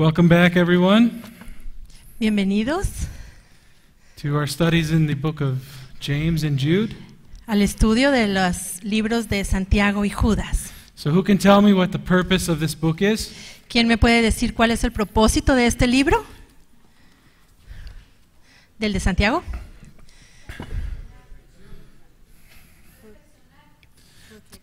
Welcome back, everyone, Bienvenidos to our studies in the book of James and Jude. al estudio de los libros de Santiago y Judas. So who can tell me what the purpose of this book is? ¿Quién me puede decir cuál es el propósito de este libro? ¿Del de Santiago?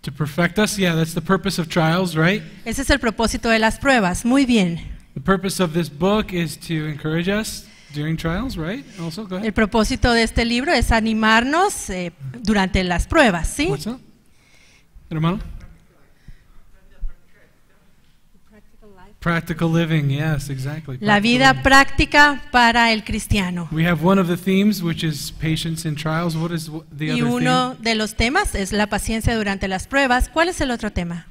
To perfect us? Yeah, that's the purpose of trials, right? Ese es el propósito de las pruebas. Muy bien. The purpose of this book is to encourage us during trials, right? Also, go ahead. El propósito de este libro es animarnos durante las pruebas, ¿sí? What's up? Hermano? Practical living, yes, exactly. La Practical vida living. práctica para el cristiano. We have one of the themes, which is patience in trials. What is the Y other uno theme? de los temas es la paciencia durante las pruebas. ¿Cuál es el otro tema?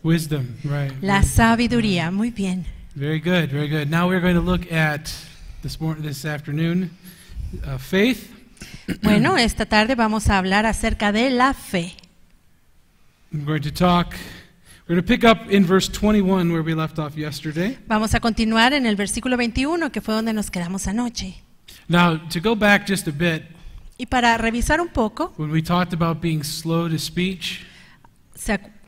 Wisdom, right. La sabiduría. Muy bien. Very good, very good. Now we're going to look at this afternoon, faith. Bueno, esta tarde vamos a hablar acerca de la fe. We're going to pick up in verse 21 where we left off yesterday. Vamos a continuar en el versículo 21, que fue donde nos quedamos anoche. Now, to go back just a bit, Y para revisar un poco, when we talked about being slow to speech,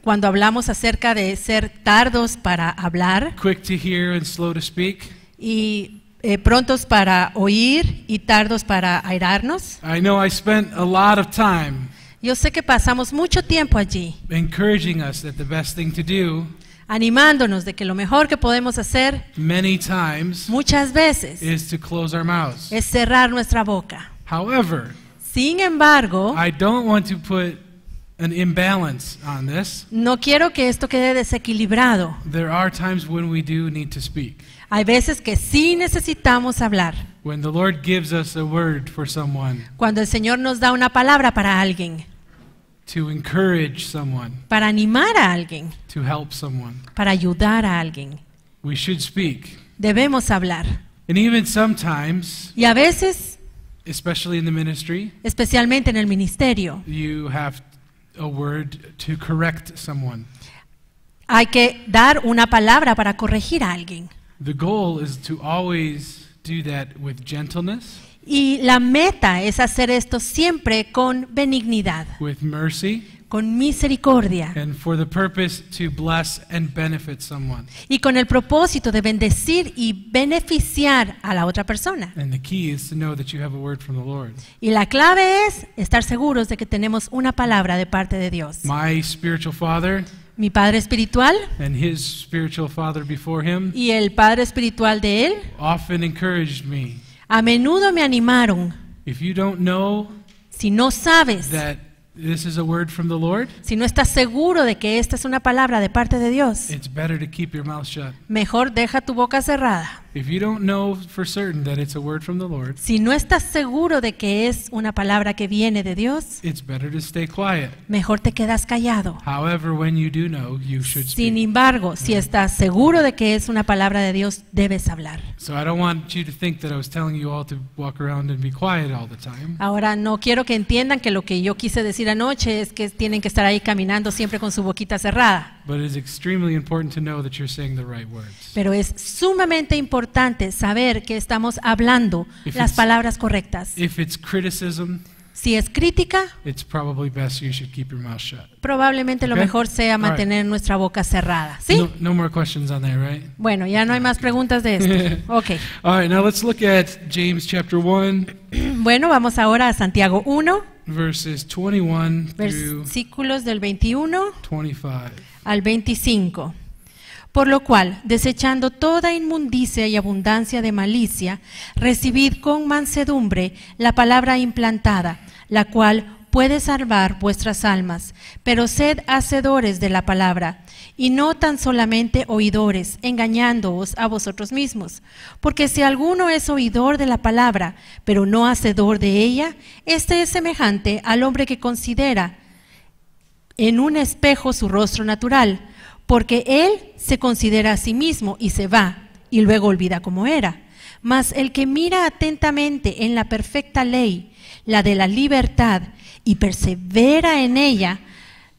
cuando hablamos acerca de ser tardos para hablar quick to hear and slow to speak, y prontos para oír y tardos para airarnos, I know I spent a lot of time yo sé que pasamos mucho tiempo allí encouraging us that the best thing to do animándonos de que lo mejor que podemos hacer many times muchas veces is to close our mouths. es cerrar nuestra boca. However, Sin embargo, I don't want to put an imbalance on this. no quiero que esto quede desequilibrado. There are times when we do need to speak. Hay veces que sí necesitamos hablar. When the Lord gives us a word for someone, Cuando el Señor nos da una palabra para alguien, to encourage someone, para animar a alguien, to help someone, para ayudar a alguien, we should speak. debemos hablar. And even sometimes, Y a veces, especially in the ministry, especialmente en el ministerio, you have a word to correct someone. hay que dar una palabra para corregir a alguien. The goal is to always do that with gentleness, Y la meta es hacer esto siempre con benignidad, with mercy, con misericordia and for the purpose to bless and benefit someone. y con el propósito de bendecir y beneficiar a la otra persona. And the key is to know that you have a word from the Lord. Y la clave es estar seguros de que tenemos una palabra de parte de Dios. My spiritual father Mi padre espiritual and his spiritual father before him y el padre espiritual de él often encouraged me. a menudo me animaron. If you don't know Si no sabes, that this is a word from the Lord, si no estás seguro de que esta es una palabra de parte de Dios, it's better to keep your mouth shut. mejor deja tu boca cerrada. If you don't know for certain that it's a word from the Lord, Si no estás seguro de que es una palabra que viene de Dios, it's better to stay quiet. mejor te quedas callado. However, when you do know, you should Sin speak. embargo, si estás seguro de que es una palabra de Dios, debes hablar. So I don't want you to think that I was telling you all to walk around and be quiet all the time. Ahora, no quiero que entiendan que lo que yo quise decir anoche es que tienen que estar ahí caminando siempre con su boquita cerrada. But it is extremely important to know that you're saying the right words. Pero es sumamente importante saber que estamos hablando If las it's- palabras correctas. If it's criticism, Si es crítica, it's probably best you should keep your mouth shut. probablemente lo Okay. mejor sea All right. mantener nuestra boca cerrada. ¿Sí? No more questions on there, right? Bueno, ya no hay más preguntas de esto. Ok. All right, now let's look at James chapter 1, Bueno, vamos ahora a Santiago 1, verses 21 through versículos del 21 25. al 25. Por lo cual, desechando toda inmundicia y abundancia de malicia, recibid con mansedumbre la palabra implantada, la cual puede salvar vuestras almas. Pero sed hacedores de la palabra, y no tan solamente oidores, engañándoos a vosotros mismos. Porque si alguno es oidor de la palabra, pero no hacedor de ella, este es semejante al hombre que considera en un espejo su rostro natural, porque él se considera a sí mismo y se va, y luego olvida cómo era. Mas el que mira atentamente en la perfecta ley, la de la libertad, y persevera en ella,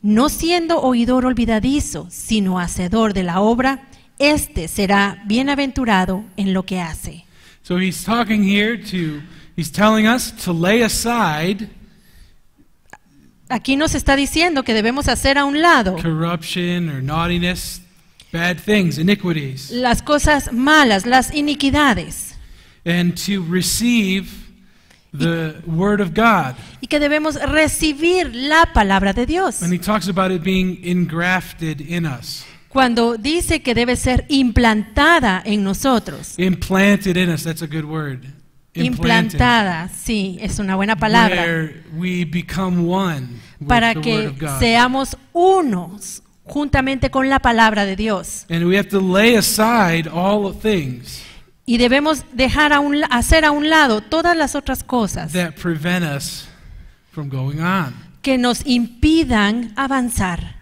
no siendo oidor olvidadizo, sino hacedor de la obra, este será bienaventurado en lo que hace. So he's talking here he's telling us to lay aside Aquí nos está diciendo que debemos hacer a un lado corruption or naughtiness, bad things, iniquities, las cosas malas, las iniquidades, and to receive the Word of God. y que debemos recibir la palabra de Dios. And he talks about it being engrafted in us. Cuando dice que debe ser implantada en nosotros. Implanted in us, that's a good word. Implanted. Implantada, sí, es una buena palabra. Where we become one with Para the Word que of God. seamos unos juntamente con la palabra de Dios. And we have to lay aside all things Y debemos dejar hacer a un lado todas las otras cosas that prevent us from going on. que nos impidan avanzar.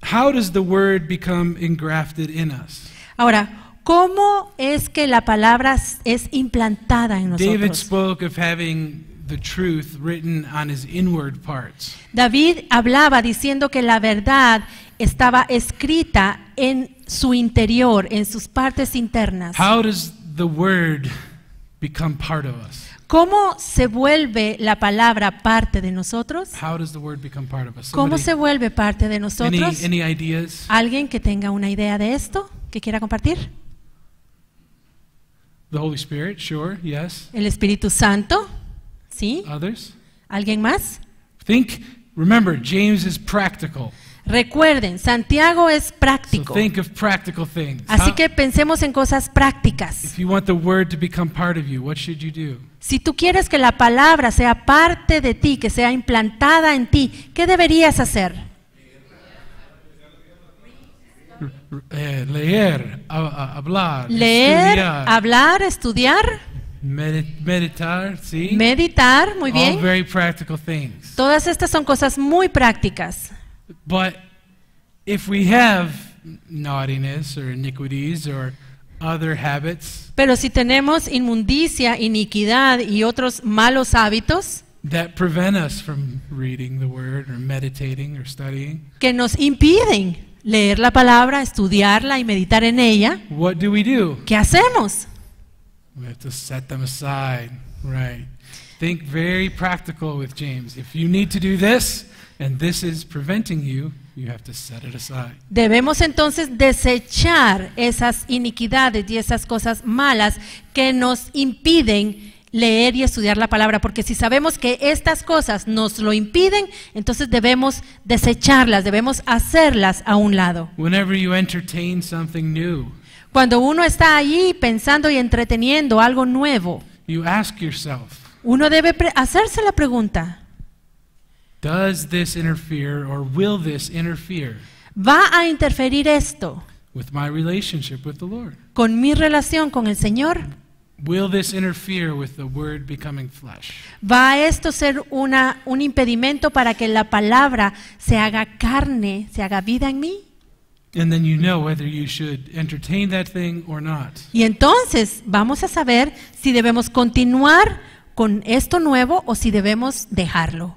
How does the Word become engrafted in us? Ahora, ¿cómo es que la palabra es implantada en David nosotros? spoke of having the truth written on his inward parts. David hablaba diciendo que la verdad estaba escrita en su interior, en sus partes internas. How does the Word become part of us? ¿Cómo se vuelve la palabra parte de nosotros? How does the Word become part of us? ¿Cómo Somebody- se vuelve parte de nosotros? any ideas? ¿Alguien que tenga una idea de esto que quiera compartir? The Holy Spirit, sure, yes. ¿El Espíritu Santo? ¿Sí? Others? ¿Alguien más? Remember, James is practical. Recuerden, Santiago es So práctico. think of practical things. Así que pensemos en cosas prácticas. If you want the Word to become part of you, what should you do? Si tú quieres que la palabra sea parte de ti, que sea implantada en ti, ¿qué deberías hacer? Leer, hablar, Leer, estudiar, hablar, estudiar, meditar, ¿sí? meditar, muy All bien. very practical things. Todas estas son cosas muy prácticas. But if we have naughtiness or iniquities or other habits Pero si tenemos inmundicia, iniquidad y otros malos hábitos that prevent us from reading the Word or meditating or studying, que nos impiden leer la palabra, estudiarla y meditar en ella, what do? ¿qué hacemos? We have to set them aside, right? Think very practical with James. If you need to do this and this is preventing you, you have to set it aside. Debemos entonces desechar esas iniquidades y esas cosas malas que nos impiden leer y estudiar la palabra, porque si sabemos que estas cosas nos lo impiden, entonces debemos desecharlas, debemos hacerlas a un lado. Whenever you entertain something new, Cuando uno está allí pensando y entreteniendo algo nuevo, you ask yourself, uno debe hacerse la pregunta, does this interfere or will this interfere ¿va a interferir esto with my relationship with the Lord? con mi relación con el Señor? Will this interfere with the Word becoming flesh? ¿Va a esto ser un impedimento para que la palabra se haga carne, se haga vida en mí? And then you know whether you should entertain that thing or not. Y entonces vamos a saber si debemos continuar con esto nuevo o si debemos dejarlo.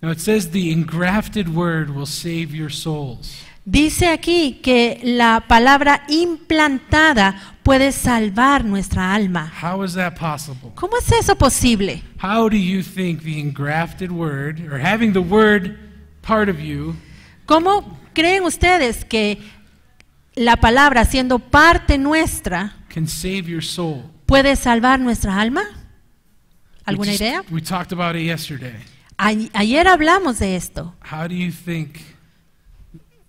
Now it says the engrafted Word will save your souls. Dice aquí que la palabra implantada puede salvar nuestra alma. How is that possible? ¿Cómo es eso posible? How do you think the engrafted Word, or having the Word part of you, ¿Cómo creen ustedes que la palabra, siendo parte nuestra, can save your soul? puede salvar nuestra alma? ¿Alguna idea? We talked about it yesterday. Ayer hablamos de esto. How do you think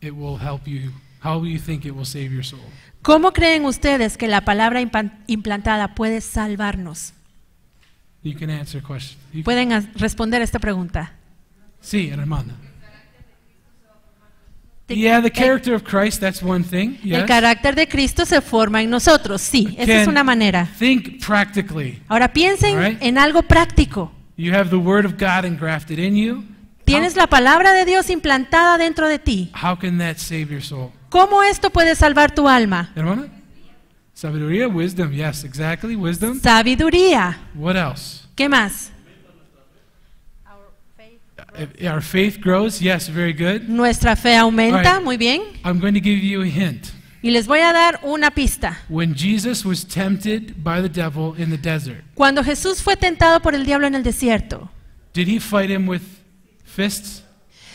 it will help you? How do you think it will save your soul? ¿Cómo creen ustedes que la palabra implantada puede salvarnos? You can answer a question. Pueden responder esta pregunta. Sí, hermana. Yeah, the character of Christ, that's one thing. El Yes. carácter de Cristo se forma en nosotros, sí, esa es Can una manera. Think practically. Ahora piensen Alright. en algo práctico. You have the Word of God engrafted in you. Tienes la palabra de Dios implantada dentro de ti. How can that save your soul? ¿Cómo esto puede salvar tu alma? Hermana? Sabiduría, wisdom. Yes, exactly. Wisdom. Sabiduría. What else? ¿Qué más? Our faith grows. Yes, very good. Nuestra fe aumenta, Alright. muy bien. I'm going to give you a hint. Y les voy a dar una pista. When Jesus was tempted by the devil in the desert, Cuando Jesús fue tentado por el diablo en el desierto, did he fight him with fists?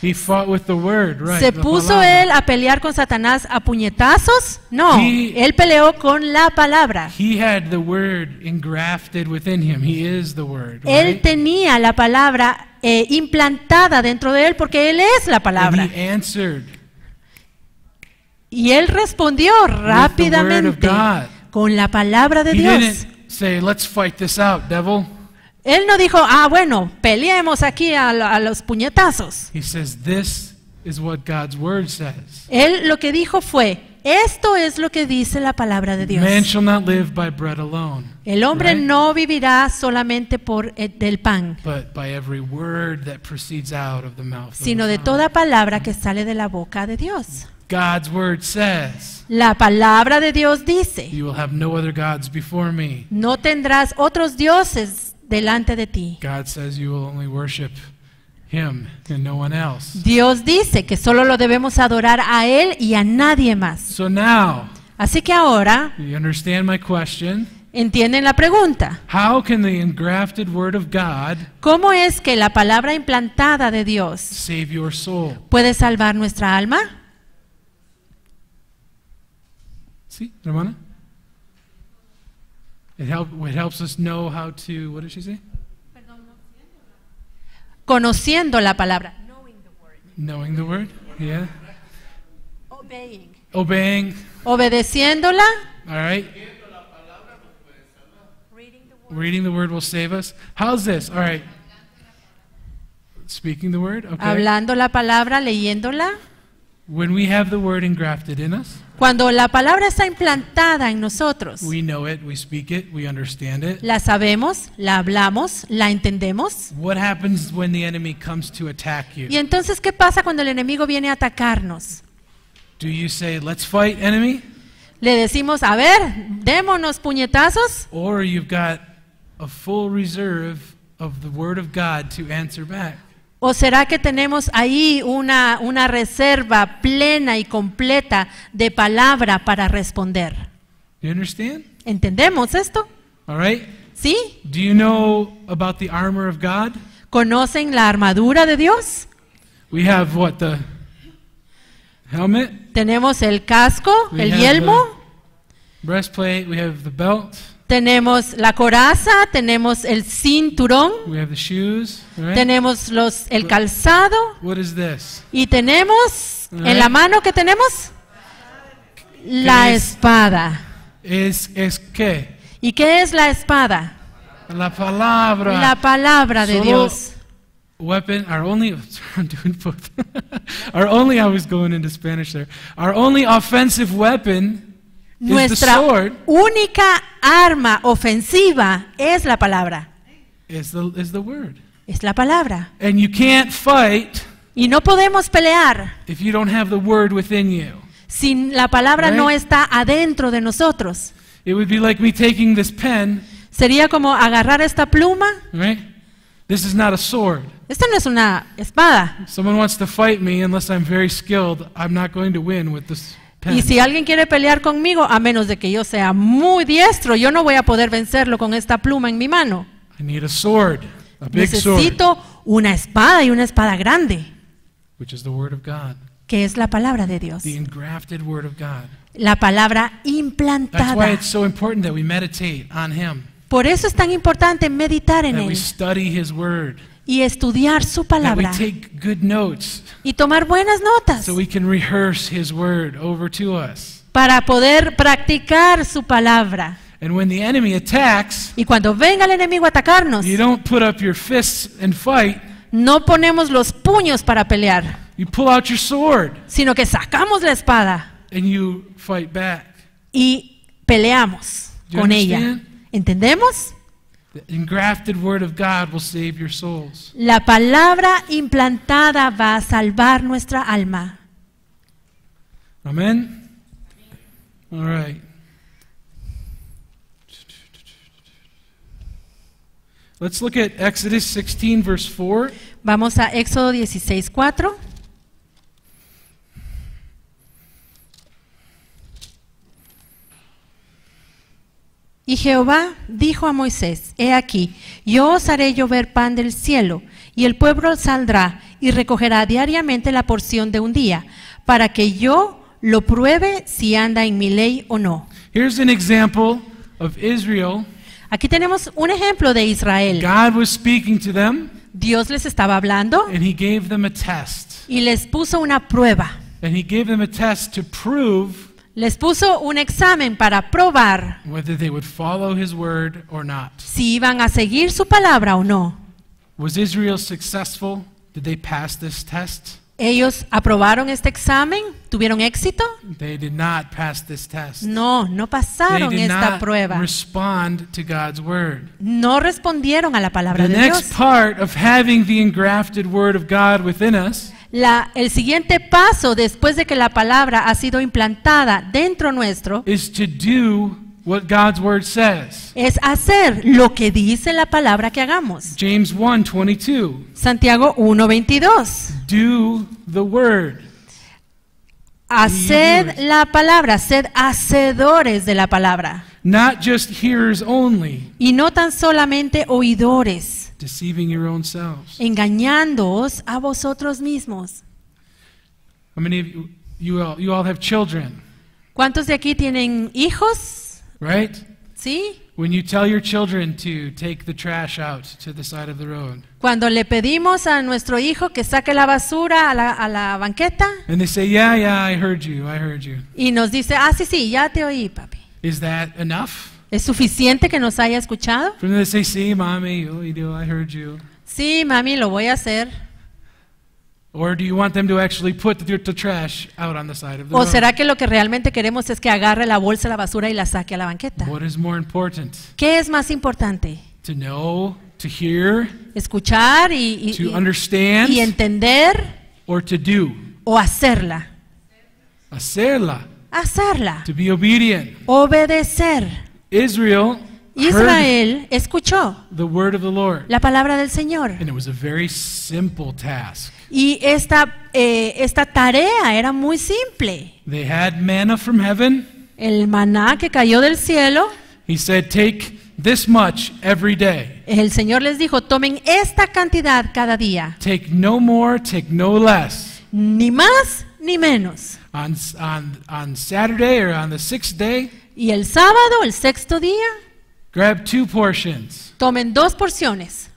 He fought with the word, right? ¿se the puso palabra. él a pelear con Satanás a puñetazos? No, He- él peleó con la palabra. He had the word engrafted within him. He is the word, Él right? tenía la palabra implantada dentro de él porque él es la And palabra. he answered. Y él respondió rápidamente God. con la palabra de He Dios. didn't say, "Let's fight this out, devil." Él no dijo, bueno, peleemos aquí a los puñetazos. He says, "This is what God's word says. Él lo que dijo fue, esto es lo que dice la palabra de Dios. Man shall not live by bread alone, El hombre right? no vivirá solamente por del pan, but by every word that proceeds out of the mouth of sino de God." toda palabra que sale de la boca de Dios. God's word says, La palabra de Dios dice, "You will have no other gods before me." no tendrás otros dioses delante de ti. God says you will only worship him and no one else. Dios dice que solo lo debemos adorar a Él y a nadie más. So now, Así que ahora, you understand my question? ¿entienden la pregunta? How can the engrafted word of God ¿Cómo es que la palabra implantada de Dios save your soul? puede salvar nuestra alma? See, hermana? It helps us know how to, what did she say? Conociendo la palabra. Knowing the word, yeah. Obeying. Obeying, Obedeciéndola. all right. Reading the word will save us. How's this? All right. Speaking the word, okay. Hablando la palabra, leyéndola. When we have the word engrafted in us, Cuando la palabra está implantada en nosotros, we know it, we speak it, we understand it. la sabemos, la hablamos, la entendemos. What happens when the enemy comes to attack you? Y entonces, ¿qué pasa cuando el enemigo viene a atacarnos? Do you say, "Let's fight, enemy"? Le decimos, a ver, démonos puñetazos. Or you've got a full reserve of the word of God to answer back? ¿O será que tenemos ahí una reserva plena y completa de palabra para responder? You understand? ¿Entendemos esto? All right. ¿Sí? Do you know about the armor of God? ¿Conocen la armadura de Dios? We have what, the helmet, Tenemos el casco, We el have yelmo, breastplate, we have the belt, tenemos la coraza, tenemos el cinturón, we have the shoes, right? tenemos el calzado What is this? y tenemos en Alright. la mano que tenemos la es? espada. Es qué? ¿Y qué es la espada? La palabra. La palabra de Solo Dios. weapon, our only, I'm doing both. Our only, I was going into Spanish there. Our only offensive weapon is the Nuestra sword, única arma ofensiva es la palabra. is the word. Es la palabra. And you can't fight Y no podemos pelear if you don't have the word within you. si la palabra Right. no está adentro de nosotros. It would be like me taking this pen, Sería como agarrar esta pluma. right? This is not a sword. Esta no es una espada. Someone wants to fight me, unless I'm very skilled, I'm not going to win with this pen. Y si alguien quiere pelear conmigo, a menos de que yo sea muy diestro, yo no voy a poder vencerlo con esta pluma en mi mano. I need a sword, a big sword, Necesito una espada y una espada grande, which is the word of God, que es la palabra de Dios. the engrafted word of God. La palabra That's why implantada. it's so important that we meditate on Him, Por eso es tan importante meditar en that we Él study His word, y estudiar su that we palabra take good notes y tomar buenas notas so we can rehearse His word over to us. para poder practicar su palabra. And when the enemy attacks, Y cuando venga el enemigo a atacarnos, you don't put up your fists and fight, no ponemos los puños para pelear, you pull out your sword sino que sacamos la espada and you fight back. y peleamos You con ella. understand? ¿Entendemos? The engrafted word of God will save your souls. La palabra implantada va a salvar nuestra alma. Amen? All right. Let's look at Exodus 16, verse 4. Vamos a Éxodo 16:4. Y Jehová dijo a Moisés: He aquí, yo os haré llover pan del cielo, y el pueblo saldrá y recogerá diariamente la porción de un día, para que yo lo pruebe si anda en mi ley o no. Here's an example of Israel. Aquí tenemos un ejemplo de Israel. God was speaking to them, Dios les estaba hablando and he gave them a test. y les puso una prueba. And he gave them a test to prove Les puso un examen para probar whether they would follow his word or not. si iban a seguir su palabra o no. Was Israel successful? Did they pass this test? ¿Ellos aprobaron este examen? ¿Tuvieron éxito? They did not pass this test. No, no They pasaron did esta not prueba. respond to God's word. No respondieron a la palabra The de next Dios. part of having the engrafted word of God within us El siguiente paso después de que la palabra ha sido implantada dentro nuestro is to do what God's word says. es hacer lo que dice la palabra que hagamos. James 1:22. Santiago 1:22. Do the word. Haced la palabra, sed hacedores de la palabra. Not just hearers only, Y no tan solamente oidores, deceiving your own selves. engañándoos a vosotros mismos. How many of you all have children, ¿Cuántos de aquí tienen hijos? right? ¿Sí? When you tell your children to take the trash out to the side of the road, Cuando le pedimos a nuestro hijo que saque la basura a la banqueta and they say, yeah, I heard you. y nos dice, sí, sí, ya te oí, papi. Is that enough? ¿Es suficiente que nos haya escuchado? For them to say, see, mommy, I heard you. Sí, mami, lo voy a hacer. Or do you want them to actually put the trash out on the side of the ¿O road? será que lo que realmente queremos es que agarre la bolsa de la basura y la saque a la banqueta? What is more important? ¿Qué es más importante? To know, to hear, ¿Escuchar to understand, y entender or to do? o hacerla? Hacerla, Hacerla. to be obedient. Obedecer. Israel heard Israel escuchó the word of the Lord, la palabra del Señor. and it was a very simple task. Y esta tarea era muy simple. They had manna from heaven. El maná que cayó del cielo, He said, take this much every day. el Señor les dijo, tomen esta cantidad cada día. Take no more, take no less. Ni más ni menos. On Saturday or on the 6th day, Y el sábado, el sexto día, grab 2 portions. tomen 2 porciones.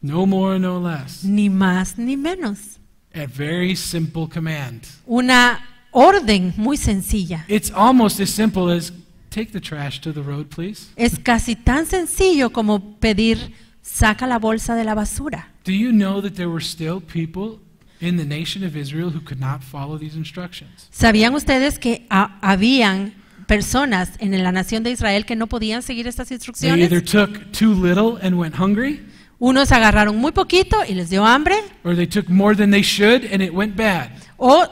No more, no less. Ni más ni menos. A very simple command. Una orden muy sencilla. It's almost as simple as take the trash to the road, please. Es casi tan sencillo como pedir, saca la bolsa de la basura. Do you know that there were still people in the nation of Israel who could not follow these instructions? ¿Sabían ustedes que habían personas en la nación de Israel que no podían seguir estas They instrucciones? either took too little and went hungry, Unos agarraron muy poquito y les dio hambre, or they took more than they should and it went bad. o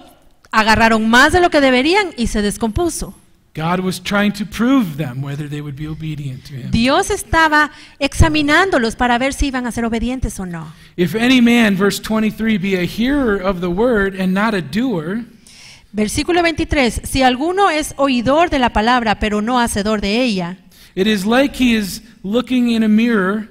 agarraron más de lo que deberían y se descompuso. God was trying to prove them whether they would be obedient to him. Dios estaba examinándolos para ver si iban a ser obedientes o no. If any man, verse 23, be a hearer of the word and not a doer, Versículo 23, si alguno es oidor de la palabra pero no hacedor de ella, it is like he is looking in a mirror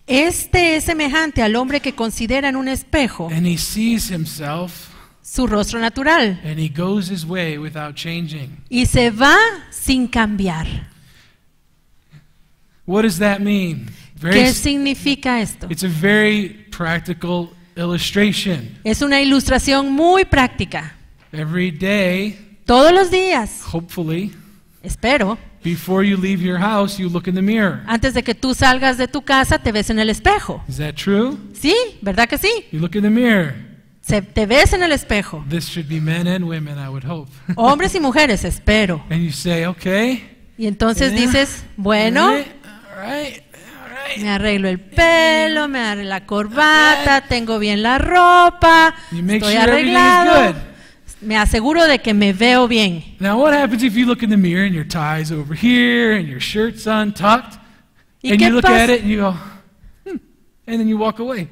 este es semejante al hombre que considera en un espejo and he sees himself su rostro natural and he goes his way without changing. y se va sin cambiar. What does that mean? ¿Qué significa esto? It's a very practical illustration. Es una ilustración muy práctica. Every day, Todos los días, hopefully, espero, before you leave your house, you look in the mirror. antes de que tú salgas de tu casa, te ves en el espejo. Is that true? ¿Sí? ¿Verdad que sí? You look in the mirror. Te ves en el espejo. This should be men and women, I would hope. Hombres y mujeres, espero. And you say, okay. Y entonces Yeah. dices, bueno, All right. me arreglo el pelo, me arreglo la corbata, tengo bien la ropa, You make estoy sure everything is arreglado. good. Me aseguro de que me veo bien. Now, what happens if you look in the mirror and your tie's over here and your shirt's untucked, ¿Y and qué you look pasa? at it and you go, and then you walk away?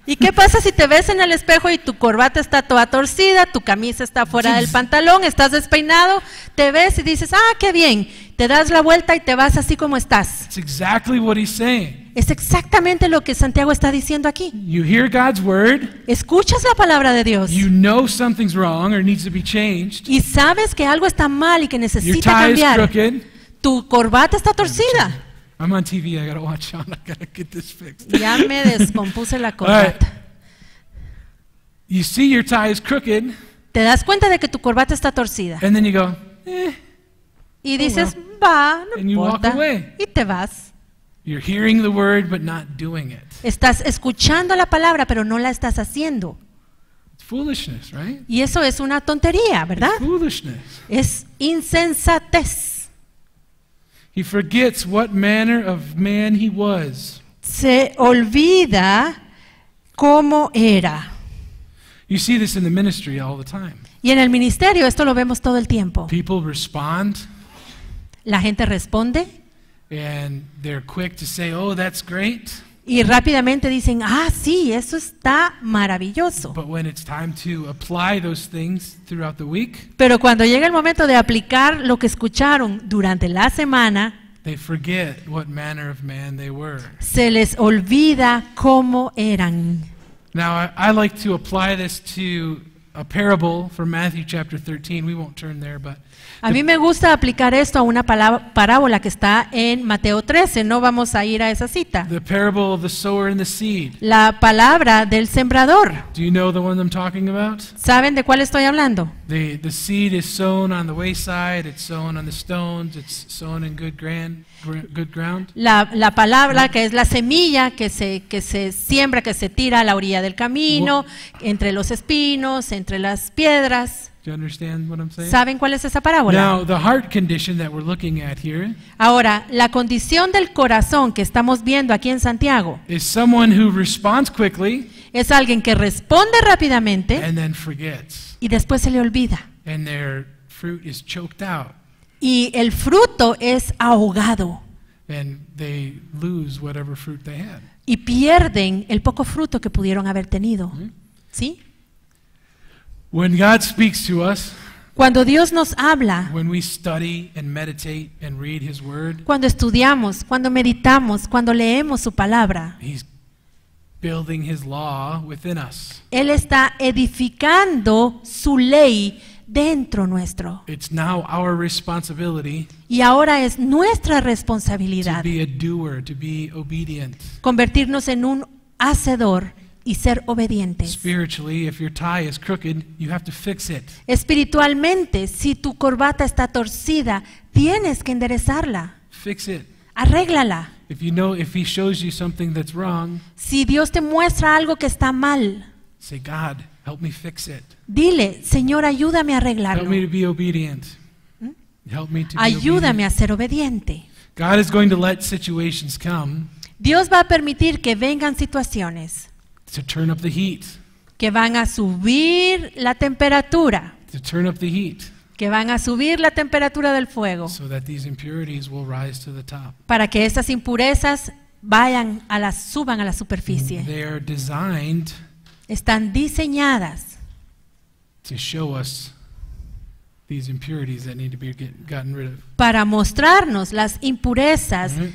¿Y qué pasa si te ves en el espejo y tu corbata está toda torcida, tu camisa está fuera del pantalón, estás despeinado, te ves y dices, ah, qué bien, te das la vuelta y te vas así como estás? It's exactly what he's saying. Es exactamente lo que Santiago está diciendo aquí. You hear God's word, Escuchas la palabra de Dios you know something's wrong or needs to be changed. y sabes que algo está mal y que Your necesita tie is cambiar. crooked. Tu corbata está torcida. I'm on TV, I gotta watch on, I gotta get this fixed. Ya me descompuse la corbata. You see your tie is crooked, Te das cuenta de que tu corbata está torcida and then you go, y dices, va, no And you walk importa, away. y te vas. You're hearing the word but not doing it. Estás escuchando la palabra, pero no la estás haciendo. It's foolishness, right? Y eso es una tontería, ¿verdad? It's foolishness. Es insensatez. He forgets what manner of man he was. Se olvida cómo era. You see this in the ministry all the time. Y en el ministerio esto lo vemos todo el tiempo. People respond La gente responde and they're quick to say, oh, that's great. y rápidamente dicen, ah, sí, eso está maravilloso. But when it's time to apply those things throughout the week, Pero cuando llega el momento de aplicar lo que escucharon durante la semana, they forget what manner of man they were. se les olvida cómo eran. Now, I like to apply this to a parable from Matthew chapter 13. We won't turn there, but A mí me gusta aplicar esto a una parábola que está en Mateo 13, no vamos a ir a esa cita. the parable of the sower and the seed. La palabra del sembrador. Do you know the one I'm talking about? ¿Saben de cuál estoy hablando? The seed is sown on the wayside, it's sown on the stones, it's sown in good ground. La palabra que es la semilla que se siembra, que se tira a la orilla del camino, entre los espinos, entre las piedras. Do you understand what I'm saying? ¿Saben cuál es esa parábola? Now, the heart condition that we're looking at here Ahora, la condición del corazón que estamos viendo aquí en Santiago is someone who responds quickly es alguien que responde rápidamente and then forgets, y después se le olvida. and their fruit is choked out, Y el fruto es ahogado and they lose whatever fruit they had. y pierden el poco fruto que pudieron haber tenido. ¿Sí? When God speaks to us, Cuando Dios nos habla, when we study and meditate and read His Word, cuando estudiamos, cuando meditamos, cuando leemos su palabra, He's building His law within us. Él está edificando su ley dentro nuestro. It's now our responsibility Y ahora es nuestra to responsabilidad be a doer, to be obedient. convertirnos en un hacedor y ser obedientes. Spiritually, if your tie is crooked, you have to fix it. Espiritualmente, si tu corbata está torcida, tienes que enderezarla, Fix it. arréglala. If He shows you something that's wrong, Si Dios te muestra algo que está mal, say, God, help me fix it. dile, Señor, ayúdame a Help arreglarlo. me to be obedient. Help me to be Ayúdame obedient. a ser obediente. God is going to let situations come Dios va a permitir que vengan situaciones to turn up the heat, que van a subir la temperatura, to turn up the heat, que van a subir la temperatura del fuego, so that these impurities will rise to the top. para que estas impurezas suban a la superficie. They are designed Están diseñadas to show us these impurities that need to be gotten rid of. para mostrarnos las impurezas Mhm.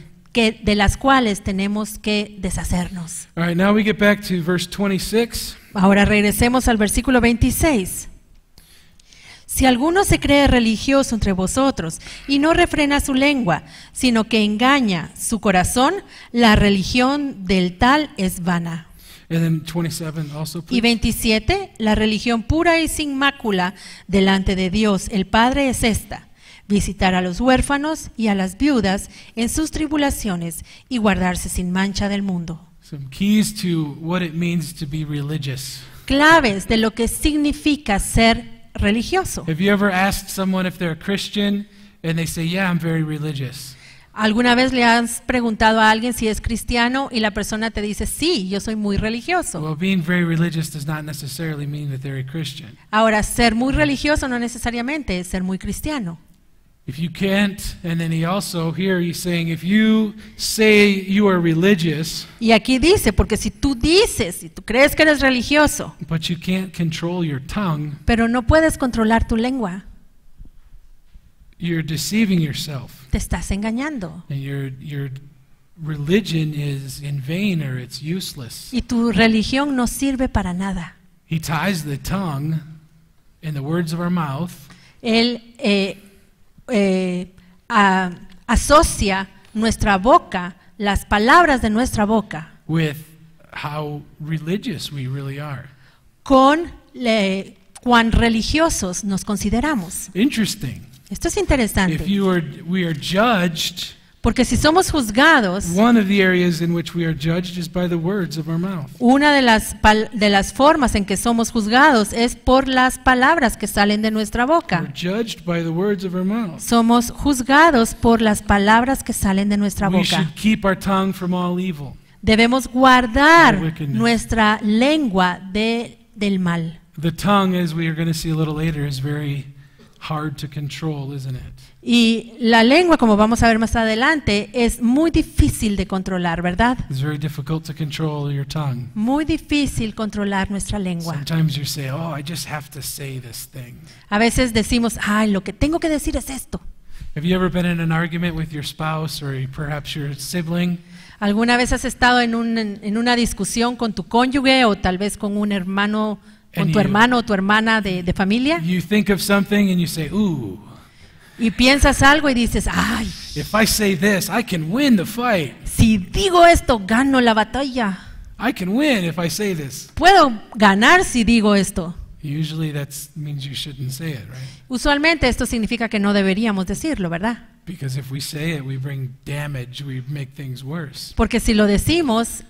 de las cuales tenemos que deshacernos. All right, now we get back to verse 26. Ahora regresemos al versículo 26. Si alguno se cree religioso entre vosotros y no refrena su lengua, sino que engaña su corazón, la religión del tal es vana. And then 27 also, Y please. 27, la religión pura y sin mácula delante de Dios el Padre es esta: visitar a los huérfanos y a las viudas en sus tribulaciones y guardarse sin mancha del mundo. Some keys to what it means to be religious. Claves de lo que significa ser religioso. Have you ever asked someone if they're a Christian and they say, yeah, I'm very religious? ¿Alguna vez le has preguntado a alguien si es cristiano y la persona te dice, sí, yo soy muy religioso? Well, being very religious does not necessarily mean that they're a Christian. Ahora, ser muy religioso no necesariamente es ser muy cristiano. If you can't, and then he also, here he's saying, if you say you are religious, Y aquí dice, porque si tú dices, si tú crees que eres religioso, but you can't control your tongue, pero no puedes controlar tu lengua, you're deceiving yourself. te estás engañando. And your religion is in vain or it's useless. Y tu religión no sirve para nada. He ties the tongue in the words of our mouth Él asocia nuestra boca, las palabras de nuestra boca, with how religious we really are. con cuán religiosos nos consideramos. Interesting. Esto es interesante, We are judged, porque si somos juzgados, one of the areas in which we are judged is by the words of our mouth. una de las formas en que somos juzgados es por las palabras que salen de nuestra We're boca. judged by the words of our mouth. Somos juzgados por las palabras que salen de nuestra We boca. should keep our tongue from all evil. Debemos guardar All wickedness. nuestra lengua del mal. The tongue, as we are going to see a little later, is very hard to control, isn't it? Y la lengua, como vamos a ver más adelante, es muy difícil de controlar, ¿verdad? It's very difficult to control your tongue. Muy difícil controlar nuestra lengua. Sometimes you say, oh, I just have to say this thing. A veces decimos, ay, lo que tengo que decir es esto. Have you ever been in an argument with your spouse or perhaps your sibling? ¿Alguna vez has estado en una discusión con tu cónyuge o tal vez con un hermano, con And tu you- hermano o tu hermana de familia? You think of something and you say, ooh, Y piensas algo y dices, ay, if I say this, I can win the fight. si digo esto, gano la batalla. I can win if I say this. Puedo ganar si digo esto. Usually that means you shouldn't say it, right? Usualmente esto significa que no deberíamos decirlo, ¿verdad? Because if we say it, we bring damage, we make things worse. Porque si lo decimos,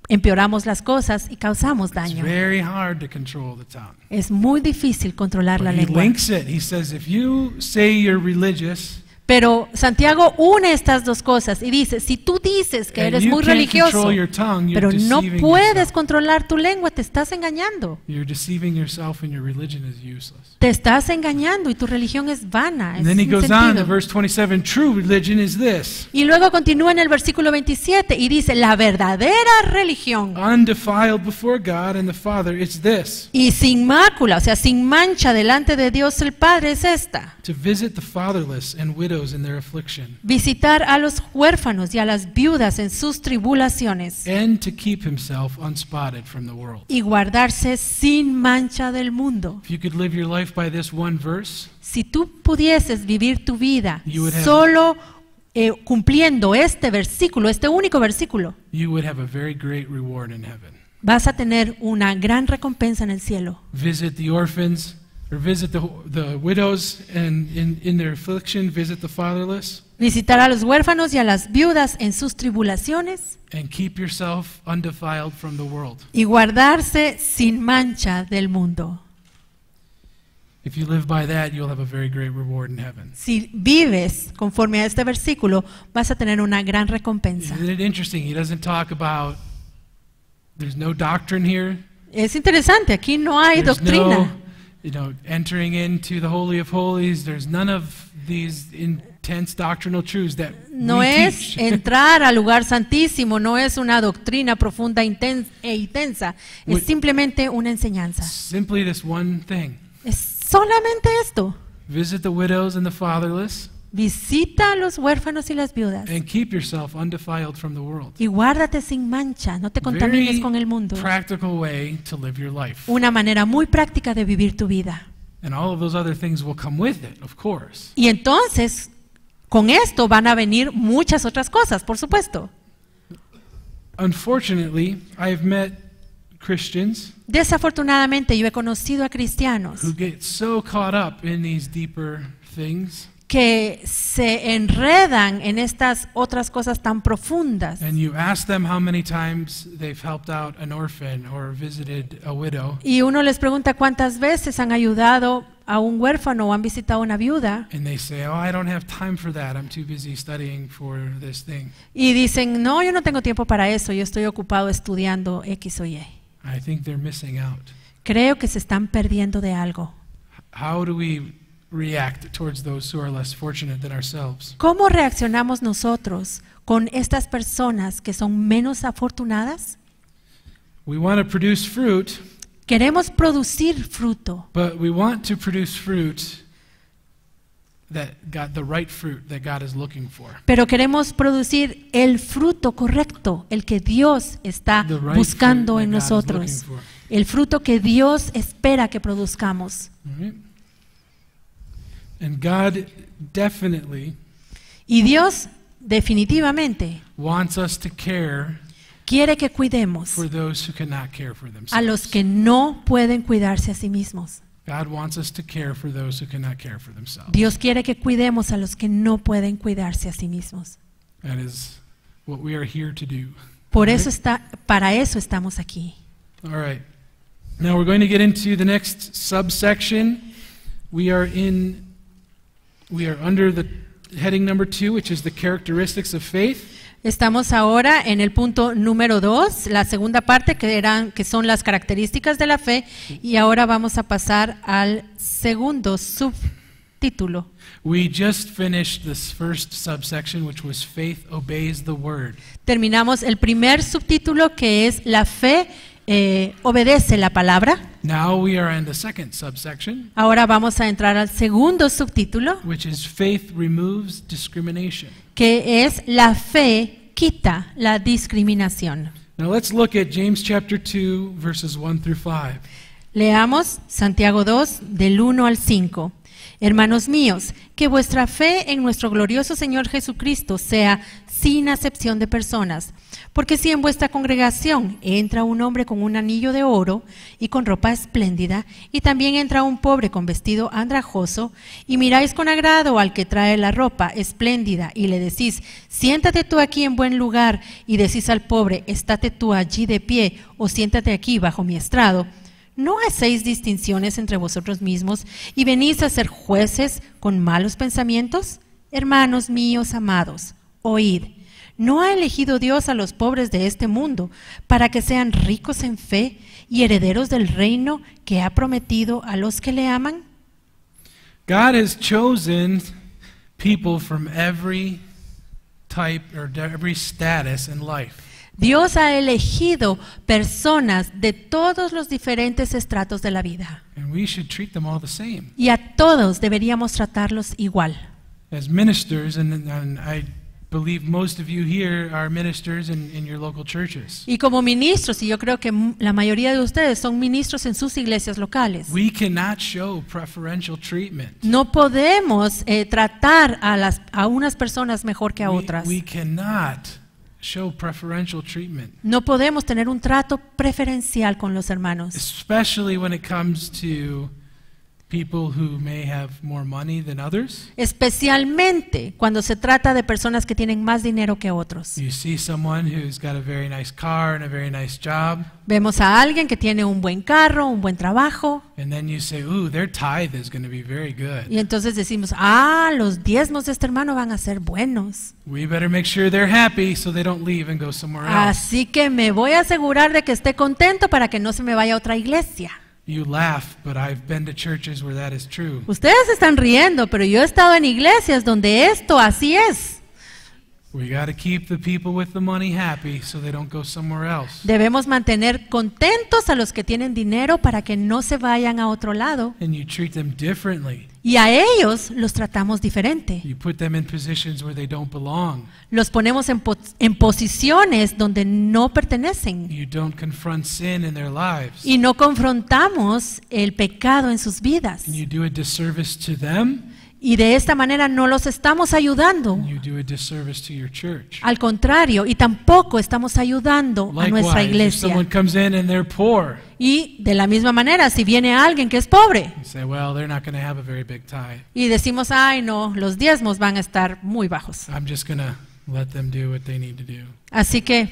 empeoramos las cosas y causamos It's daño. very hard to control the tongue. Es muy difícil controlar la But he lengua. links it. He says, if you say you're religious, Pero Santiago une estas dos cosas y dice, si tú dices que and eres you muy can't religioso, control your tongue, you're pero no deceiving puedes yourself. controlar tu lengua, te estás engañando. You're deceiving yourself and your religion is useless. Te estás engañando y tu religión es vana, es And then he sin goes on to sentido. verse 27, true religion is this, Y luego continúa en el versículo 27 y dice, la verdadera religión undefiled before God and the Father, it's this, y sin mácula, o sea, sin mancha delante de Dios el Padre es esta: to visit the fatherless and widows in their affliction, visitar a los huérfanos y a las viudas en sus tribulaciones and to keep himself unspotted from the world. y guardarse sin mancha del mundo. If you could live your life by this one verse, Si tú pudieses vivir tu vida You would have- solo cumpliendo este versículo, este único versículo, you would have a very great reward in heaven. vas a tener una gran recompensa en el cielo. Visit the orphans, or visit the widows and in their affliction, visit the fatherless, Visitar a los huérfanos y a las viudas en sus tribulaciones and keep yourself undefiled from the world. y guardarse sin mancha del mundo. If you live by that, you'll have a very great reward in heaven. Si vives conforme a este versículo, vas a tener una gran recompensa. Isn't it interesting? He doesn't talk about, there's no doctrine here. Es interesante, aquí no hay There's doctrina. no, entering into the Holy of Holies. There's none of these intense doctrinal truths that No we es teach. entrar al lugar santísimo, no es una doctrina profunda e intensa, es Wait. simplemente una enseñanza. Simply this one thing. Es solamente esto. Visit the widows and the fatherless, Visita a los huérfanos y las viudas and keep yourself undefiled from the world. y guárdate sin mancha, no te contamines Very con el mundo. practical way to live your life. Una manera muy práctica de vivir tu vida. And all of those other things will come with it, of course. Y entonces, con esto van a venir muchas otras cosas, por supuesto. Unfortunately, I've met Christians Desafortunadamente, yo he conocido a cristianos who get so caught up in these deeper things, que se enredan en estas otras cosas tan profundas. and you ask them how many times they've helped out an orphan or visited a widow, Y uno les pregunta cuántas veces han ayudado a un huérfano o han visitado a una viuda. and they say, oh, I don't have time for that. I'm too busy studying for this thing. Y dicen, no, yo no tengo tiempo para eso, yo estoy ocupado estudiando X o Y. I think they're missing out. Creo que se están perdiendo de algo. How do we react towards those who are less fortunate than ourselves? ¿Cómo reaccionamos nosotros con estas personas que son menos afortunadas? We want to produce fruit, Queremos producir fruto, but we want to produce fruit the right fruit that God is looking for. pero queremos producir el fruto correcto, el que Dios está The right buscando fruit en that God is nosotros, looking for. el fruto que Dios espera que produzcamos. All right? And God definitely Y Dios definitivamente wants us to care quiere que cuidemos for those who cannot care for themselves. a los que no pueden cuidarse a sí mismos. God wants us to care for those who cannot care for themselves. Dios quiere que cuidemos a los que no pueden cuidarse a sí mismos. That is what we are here to do. Por All eso right? para eso estamos aquí. All right. Now we're going to get into the next subsection. We are under the heading number 2, which is the characteristics of faith. Estamos ahora en el punto número 2, la segunda parte que son las características de la fe, y ahora vamos a pasar al segundo subtítulo. We just finished this first subsection, which was faith obeys the word. Terminamos el primer subtítulo, que es la fe obedece la palabra. Now we are in the second subsection, Ahora vamos a entrar al segundo subtítulo, which is faith removes discrimination. que es la fe quita la discriminación. Now let's look at James chapter 2, verses 1 through 5. Leamos Santiago 2, del 1 al 5. Hermanos míos, que vuestra fe en nuestro glorioso Señor Jesucristo sea sin acepción de personas. Porque si en vuestra congregación entra un hombre con un anillo de oro y con ropa espléndida, y también entra un pobre con vestido andrajoso, y miráis con agrado al que trae la ropa espléndida, y le decís, siéntate tú aquí en buen lugar, y decís al pobre, estate tú allí de pie, o siéntate aquí bajo mi estrado, ¿no hacéis distinciones entre vosotros mismos y venís a ser jueces con malos pensamientos? Hermanos míos amados, oíd. ¿No ha elegido Dios a los pobres de este mundo para que sean ricos en fe y herederos del reino que ha prometido a los que le aman? God has chosen people from every type or every status in life. Dios ha elegido personas de todos los diferentes estratos de la vida. And we should treat them all the same. Y a todos deberíamos tratarlos igual. As ministers, and I believe most of you here are ministers in your local churches. Y como ministros, y yo creo que la mayoría de ustedes son ministros en sus iglesias locales, We cannot show preferential treatment. no podemos tratar a unas personas mejor que a otras. We cannot show preferential treatment, No podemos tener un trato preferencial con los hermanos, especially when it comes to people who may have more money than others. especialmente cuando se trata de personas que tienen más dinero que otros. You see someone who's got a very nice car and a very nice job, Vemos a alguien que tiene un buen carro, un buen trabajo, and then you say, ooh, their tithe is going to be very good. y entonces decimos, los diezmos de este hermano van a ser buenos. We better make sure they're happy so they don't leave and go somewhere else. Así que me voy a asegurar de que esté contento para que no se me vaya a otra iglesia. You laugh, but I've been to churches where that is true. Ustedes están riendo, pero yo he estado en iglesias donde esto así es. We got to keep the people with the money happy so they don't go somewhere else. Debemos mantener contentos a los que tienen dinero para que no se vayan a otro lado. And you treat them differently. Y a ellos los tratamos diferente. You put them in positions where they don't belong. Los ponemos en posiciones donde no pertenecen. You don't confront sin in their lives. Y no confrontamos el pecado en sus vidas. And you do a disservice to them. Y de esta manera no los estamos ayudando. And you do a disservice to your church. Al contrario, y tampoco estamos ayudando a nuestra Likewise, if iglesia. someone comes in and they're poor, Y de la misma manera, si viene alguien que es pobre you say, well, they're not going to have a very big tithe. y decimos, ay no, los diezmos van a estar muy bajos. I'm just going to let them do what they need to do. Así que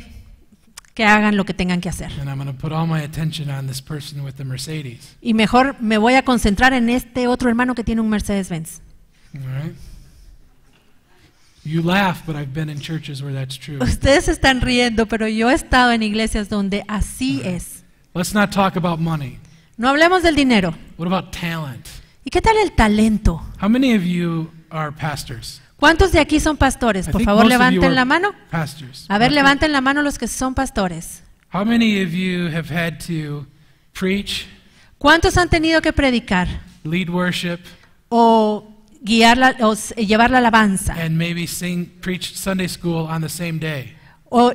hagan lo que tengan que hacer. And I'm going to put all my attention on this person with the Mercedes. Y mejor me voy a concentrar en este otro hermano que tiene un Mercedes-Benz. All right? You laugh, but I've been in churches where that's true. Ustedes están riendo, pero yo he estado en iglesias donde así es. Let's not talk about money. No hablemos del dinero. What about talent? ¿Y qué tal el talento? How many of you are pastors? ¿Cuántos de aquí son pastores? I Por think favor, most of you levanten are la mano. Pastors. A ver, Okay. levanten la mano los que son pastores. How many of you have had to preach, ¿Cuántos han tenido que predicar lead worship, o llevar la alabanza? and maybe preach Sunday school on the same day?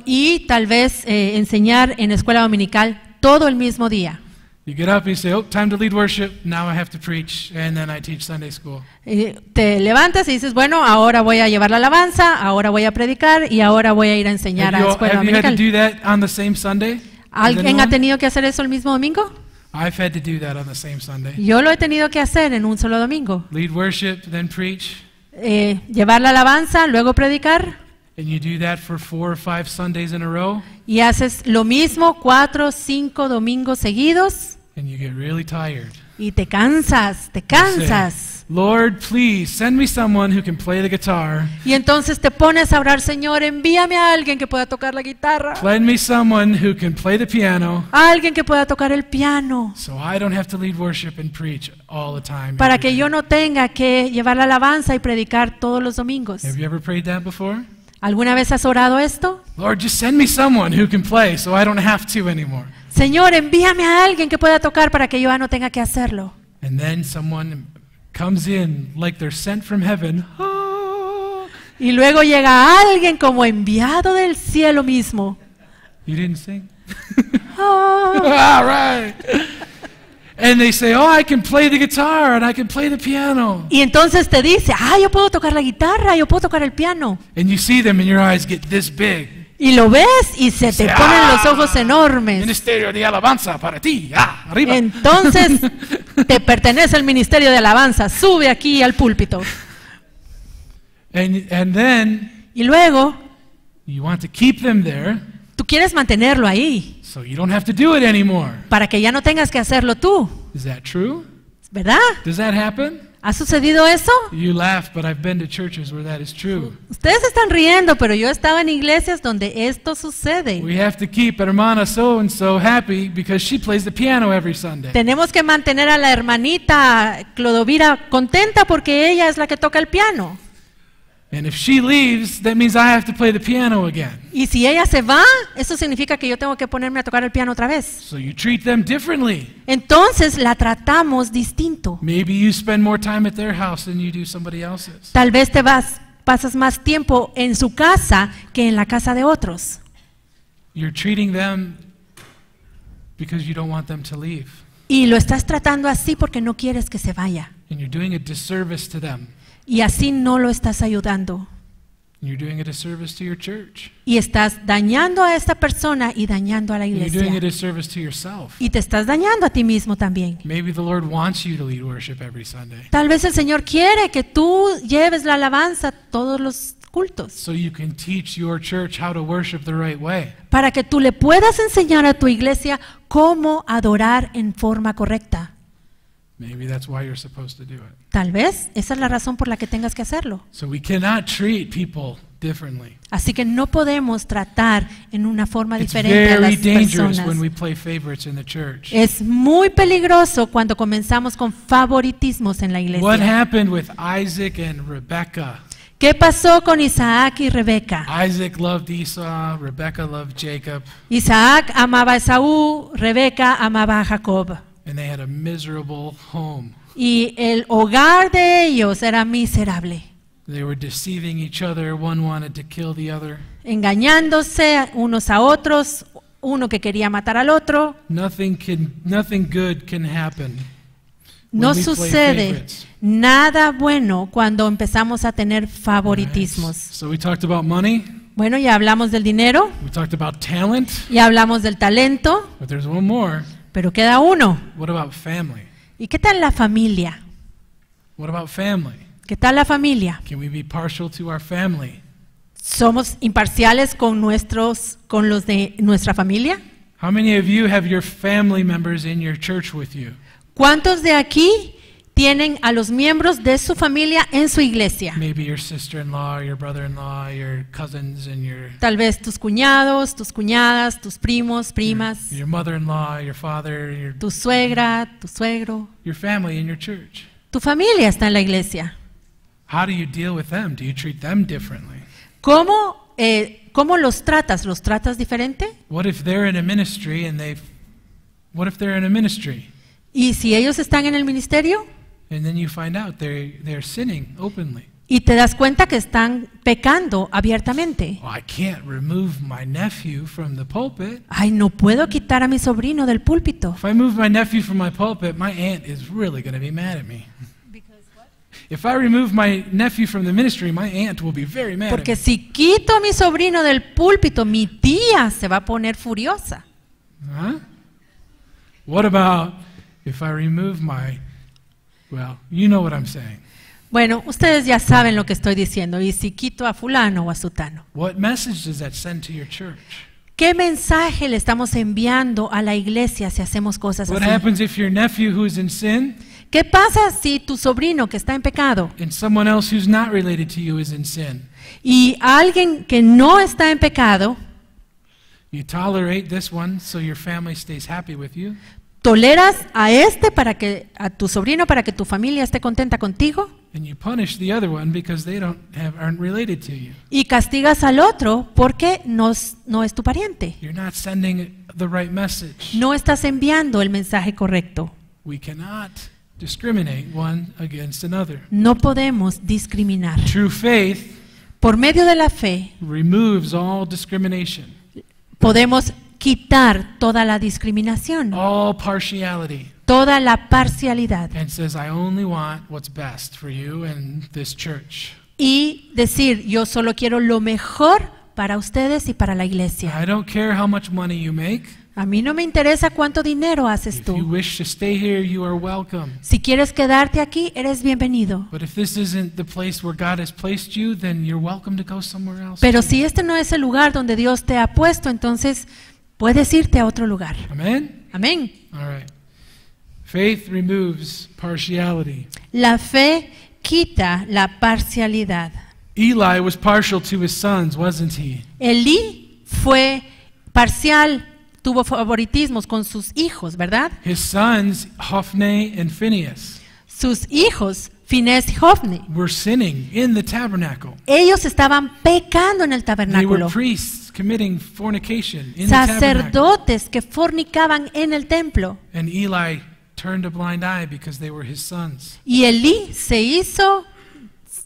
Y tal vez enseñar en escuela dominical todo el mismo día. You get up and you say, oh, time to lead worship, now I have to preach, and then I teach Sunday school. Te levantas y dices, bueno, ahora voy a llevar la alabanza, ahora voy a predicar y ahora voy a ir a enseñar a escuela Have you had to dominical. do that on the same Sunday? Has ¿Alguien ha anyone? tenido que hacer eso el mismo domingo? I've had to do that on the same Sunday. Yo lo he tenido que hacer en un solo domingo. Lead worship, then preach, Llevar la alabanza, luego predicar, and you do that for 4 or 5 Sundays in a row, y haces lo mismo 4 o 5 domingos seguidos and you get really tired. y te cansas, te You say, cansas. Lord, please send me someone who can play the guitar. Y entonces te pones a orar, Señor, envíame a alguien que pueda tocar la guitarra, Send me someone who can play the piano, a alguien que pueda tocar el piano, so I don't have to lead worship and preach all the time. para every que day." yo no tenga que llevar la alabanza y predicar todos los domingos. Have you ever prayed that before? ¿Alguna vez has orado esto? Lord, just send me someone who can play so I don't have to anymore. Señor, envíame a alguien que pueda tocar para que yo ya no tenga que hacerlo. And then someone comes in like they're sent from heaven. Ah. Y luego llega alguien como enviado del cielo mismo. You didn't sing? Ah, All right. And they say, oh, I can play the guitar and I can play the piano. y entonces te dice, yo puedo tocar la guitarra, yo puedo tocar el piano. And you see them and your eyes get this big. Y lo ves y se te ponen los ojos enormes. Ministerio de alabanza para ti. Ah, arriba. Entonces te pertenece el ministerio de alabanza, sube aquí al púlpito. And then Y luego you want to keep them there tú quieres mantenerlo ahí so you don't have to do it anymore. para que ya no tengas que hacerlo tú, Is that true? ¿verdad? Does that happen? ¿Ha sucedido eso? You laugh, but I've been to churches where that is true. Ustedes están riendo, pero yo estaba en iglesias donde esto sucede. We have to keep hermana so-and-so happy because she plays the piano every Sunday. Tenemos que mantener a la hermanita Clodovira contenta porque ella es la que toca el piano. And if she leaves, that means I have to play the piano again. Y si ella se va, eso significa que yo tengo que ponerme a tocar el piano otra vez. So you treat them differently. Entonces la tratamos distinto. Maybe you spend more time at their house than you do somebody else's. Tal vez pasas más tiempo en su casa que en la casa de otros. You're treating them because you don't want them to leave. Y lo estás tratando así porque no quieres que se vaya. And you're doing a disservice to them. Y así no lo estás ayudando. And you're doing a disservice to your church. Y estás dañando a esta persona y dañando a la And you're doing a iglesia. disservice to yourself. Y te estás dañando a ti mismo también. Maybe the Lord wants you to lead worship every Sunday Tal vez el Señor quiere que tú lleves la alabanza a todos los cultos, so you can teach your church how to worship the right way. para que tú le puedas enseñar a tu iglesia cómo adorar en forma correcta. Maybe that's why you're supposed to do it. Tal vez esa es la razón por la que tengas que hacerlo. So we cannot treat people differently. Así que no podemos tratar en una forma It's diferente a very las dangerous personas. when we play favorites in the church. Es muy peligroso cuando comenzamos con favoritismos en la What iglesia. happened with Isaac and Rebekah? ¿Qué pasó con Isaac y Rebeca? Isaac loved Esau, Rebekah loved Jacob, Isaac amaba a Esaú, Rebeca amaba a Jacob. and they had a miserable home. Y el hogar de ellos era miserable, They were deceiving each other. One wanted to kill the other. engañándose unos a otros, uno que quería matar al otro. Nothing good can happen. No when we play sucede favorites. nada bueno cuando empezamos a tener favoritismos. So we talked about money. Bueno, ya hablamos del dinero, We talked about talent. ya hablamos del talento, But there's one more. pero queda uno. What about family? ¿Y qué tal la familia? What about family? ¿Qué tal la familia? Can we be partial to our family? ¿Somos imparciales con los de nuestra familia? How many of you have your family members in your church with you? ¿Cuántos de aquí tienen a los miembros de su familia en su iglesia? Maybe your sister-in-law, your brother-in-law, your cousins, and Tal vez tus cuñados, tus cuñadas, tus primos, primas, your mother-in-law, your father, tu suegra, tu suegro, your family in your church. Tu familia está en la iglesia. How do you deal with them? Do you treat them differently? ¿Cómo los tratas? ¿Los tratas diferente? What if they're in a ministry what if they're in a ministry ¿Y si ellos están en el ministerio and then you find out they're sinning openly? y te das cuenta que están pecando abiertamente? Well, I can't remove my nephew from the pulpit. Ay, no puedo quitar a mi sobrino del púlpito. If I move my nephew from my pulpit, my aunt is really going to be mad at me. If I remove my nephew from the ministry, my aunt will be very mad at Porque me. si quito a mi sobrino del púlpito, mi tía se va a poner furiosa. Huh? What about if I remove well, you know what I'm saying. Bueno, ustedes ya saben lo que estoy diciendo. Y si quito a fulano o a sutano. What message does that send to your church? ¿Qué mensaje le estamos enviando a la iglesia si hacemos cosas What así? happens if your nephew who's in sin ¿Qué pasa si tu sobrino que está en pecado and someone else who's not related to you is in sin? y alguien que no está en pecado, You tolerate this one so your family stays happy with you, toleras a tu sobrino para que tu familia esté contenta contigo and you punish the other one because they aren't related to you. y castigas al otro porque no es tu pariente? You're not sending the right message. No estás enviando el mensaje correcto. We cannot discriminate one against another. No podemos discriminar. True faith Por medio de la fe removes all discrimination, podemos quitar toda la discriminación, all partiality, toda la parcialidad and says, I only want what's best for you and this church. y decir, yo solo quiero lo mejor para ustedes y para la iglesia. I don't care how much money you make. A mí no me interesa cuánto dinero haces If you tú. wish to stay here, you are welcome. Si quieres quedarte aquí, eres bienvenido. But if this isn't the place where God has placed you, then you're welcome to go somewhere else. Pero too. si este no es el lugar donde Dios te ha puesto, entonces puedes irte a otro lugar. Amen? Amén. All right. Faith removes partiality. La fe quita la parcialidad. Eli was partial to his sons, wasn't he? Elí fue parcial, tuvo favoritismos con sus hijos, ¿verdad? His sons, Hophni and Phinehas, Sus hijos, Finés y Hofni, were sinning in the tabernacle. ellos estaban pecando en el They were tabernáculo. priests committing fornication in the tabernacle. Sacerdotes que fornicaban en el templo. And Eli turned a blind eye because they were his sons. Y Elí se hizo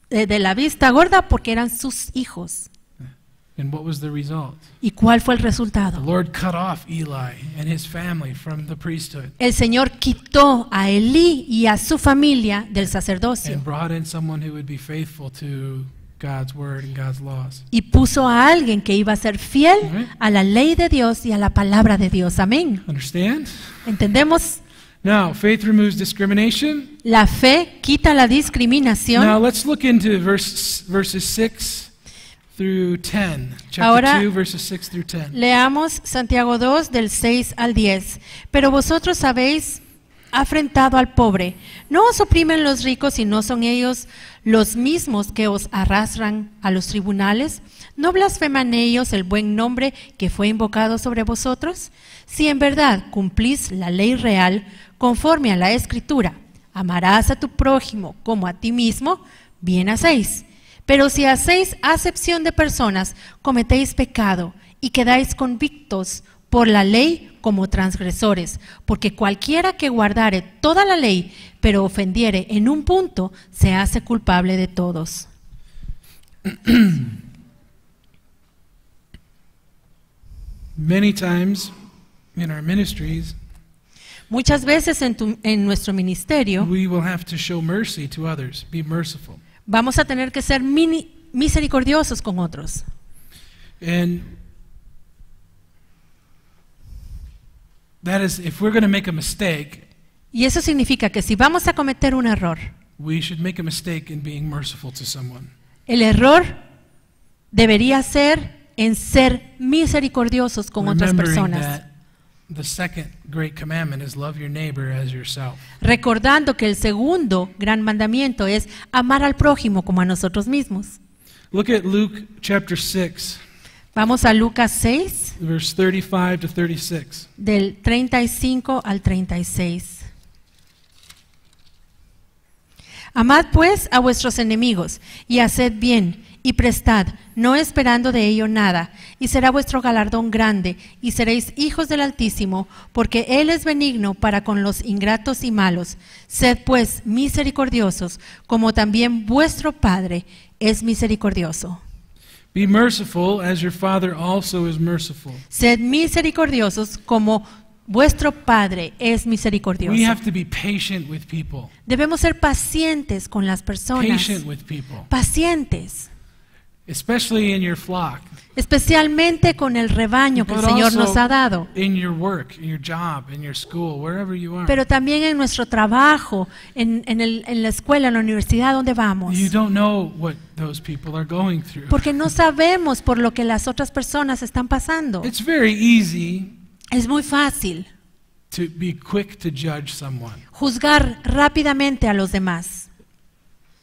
de la vista gorda porque eran sus hijos. And what was the result? ¿Y cuál fue el The resultado? Lord cut off Eli and his family from the priesthood El Señor quitó a Elí y a su familia del sacerdocio and brought in someone who would be faithful to God's word and God's laws. y puso a alguien que iba a ser fiel Ujú. a la ley de Dios y a la palabra de Dios. Amén. Understand? ¿Entendemos? Now, faith removes discrimination. La fe quita la discriminación. Now, let's look into verses 6 through 10. Chapter Ahora- 2, verses 6 through 10. Leamos Santiago 2 del 6 al 10. Pero vosotros habéis afrentado al pobre. No os oprimen los ricos y no son ellos los mismos que os arrastran a los tribunales. ¿No blasfeman ellos el buen nombre que fue invocado sobre vosotros? Si en verdad cumplís la ley real conforme a la Escritura, amarás a tu prójimo como a ti mismo, bien hacéis. Pero si hacéis acepción de personas, cometéis pecado y quedáis convictos por la ley como transgresores, porque cualquiera que guardare toda la ley, pero ofendiere en un punto, se hace culpable de todos. Many times in our ministries, Muchas veces en nuestro ministerio we will have to show mercy to others, be merciful. vamos a tener que ser misericordiosos con otros. And that is, if we're going to make a mistake, Y eso significa que si vamos a cometer un error, we should make a mistake in being merciful to someone. el error debería ser en ser misericordiosos con otras Remembering personas. that the second great commandment is love your neighbor as yourself. Recordando que el segundo gran mandamiento es amar al prójimo como a nosotros mismos. Look at Luke chapter 6, Vamos a Lucas 6, verse 35 to 36. del 35 al 36. Amad pues a vuestros enemigos, y haced bien, y prestad, no esperando de ello nada, y será vuestro galardón grande, y seréis hijos del Altísimo, porque Él es benigno para con los ingratos y malos. Sed pues misericordiosos, como también vuestro Padre es misericordioso. Be merciful as your Father also is merciful. Sed misericordiosos, como vuestro Padre es We misericordioso. have to be patient with people. Debemos ser pacientes con las personas. Patient with people. Pacientes. Especially in your flock. Especialmente con el rebaño que el But Señor also nos ha dado. in your work, in your job, in your school, wherever you are. Pero también en nuestro trabajo, en la escuela, en la universidad donde vamos. You don't know what those people are going through. Porque no sabemos por lo que las otras personas están pasando. It's very easy Es muy fácil to be quick to judge someone. juzgar rápidamente a los demás.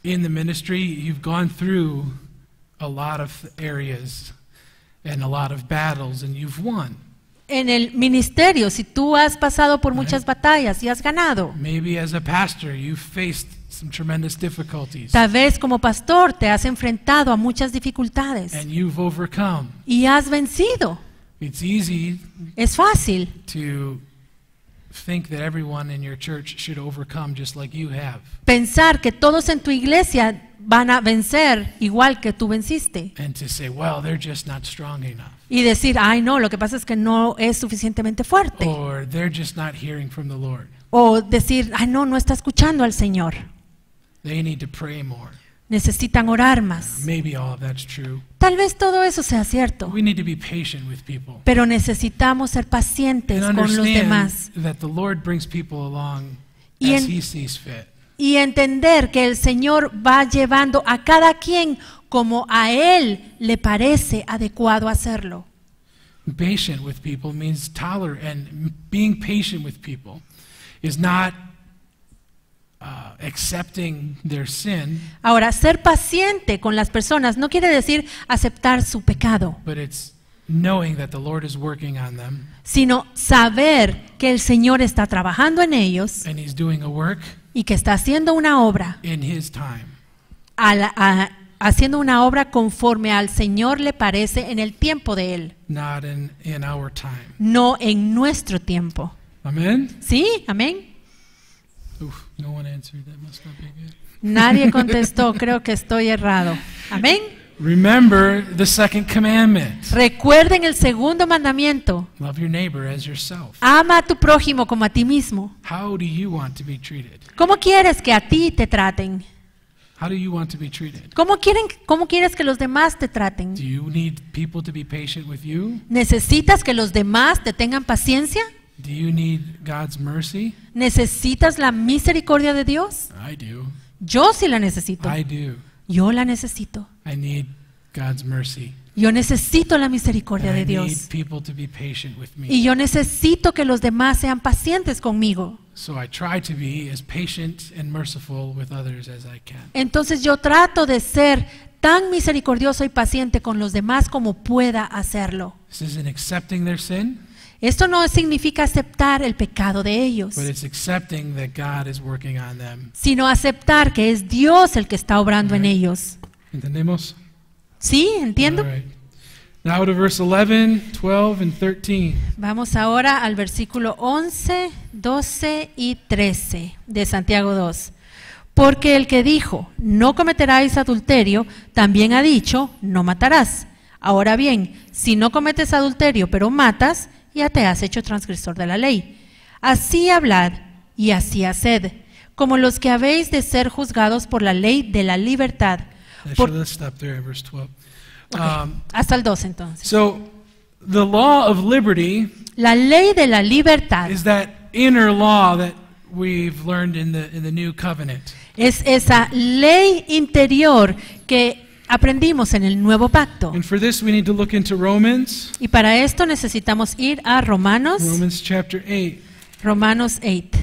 In the ministry, you've gone through a lot of areas and a lot of battles, and you've won. En el ministerio, si tú has pasado por muchas batallas y has ganado, Maybe as a pastor, you've faced some tremendous difficulties, tal vez como pastor te has enfrentado a muchas dificultades and you've overcome. y has vencido. It's easy Es fácil to think that everyone in your church should overcome just like you have. pensar que todos en tu iglesia van a vencer igual que tú venciste. And to say, well, they're just not strong enough. Y decir, ay no, lo que pasa es que no es suficientemente fuerte. Or they're just not hearing from the Lord. O decir, ay no, no está escuchando al Señor. They need to pray more. Necesitan orar más. Maybe all of that's true. Tal vez todo eso sea cierto, We need to be patient with people. pero necesitamos ser pacientes And con los demás understand that the Lord brings people along Y as en- He sees fit. y entender que el Señor va llevando a cada quien como a Él le parece adecuado hacerlo. Patient with people means tolerant, and being patient with people is not accepting their sin, Ahora, ser paciente con las personas no quiere decir aceptar su pecado, but it's knowing that the Lord is working on them sino saber que el Señor está trabajando en ellos and He's doing a work y que está haciendo una obra, in His time. haciendo una obra conforme al Señor le parece en el tiempo de Él, Not in our time. no en nuestro tiempo. Amen? ¿Sí? Amén. Oof, no one answered. That must not be good. Nadie contestó, creo que estoy errado. Amén. Remember the second commandment. Recuerden el segundo mandamiento. Love your neighbor as yourself. Ama a tu prójimo como a ti mismo. How do you want to be treated? ¿Cómo quieres que a ti te traten? How do you want to be treated? ¿Cómo quieres que los demás te traten? Do you need people to be patient with you? ¿Necesitas que los demás te tengan paciencia? Do you need God's mercy? ¿Necesitas la misericordia de Dios? I do. Yo sí la necesito. I do. Yo la necesito. I need God's mercy. Yo necesito la misericordia And de I Dios. need people to be patient with me. Y yo necesito que los demás sean pacientes conmigo. So I try to be as patient and merciful with others as I can. Entonces yo trato de ser tan misericordioso y paciente con los demás como pueda hacerlo. This isn't accepting their sin, Esto no significa aceptar el pecado de ellos, but it's accepting that God is working on them. sino aceptar que es Dios el que está obrando en ellos. ¿Entendemos? ¿Sí? ¿Entiendo? All right. Now to verse 11, 12, and 13. Vamos ahora al versículo 11, 12 y 13 de Santiago 2. Porque el que dijo, no cometerás adulterio, también ha dicho, no matarás. Ahora bien, si no cometes adulterio, pero matas, ya te has hecho transgresor de la ley. Así hablad y así haced, como los que habéis de ser juzgados por la ley de la libertad. Actually, let's stop there at verse 12. Hasta el 12 entonces. So, the law of liberty La ley de la libertad is that inner law that we've learned in the new covenant. es esa ley interior que aprendimos en el nuevo pacto. And for this, we need to look into Romans, Y para esto necesitamos ir a Romanos chapter 8. Romanos 8.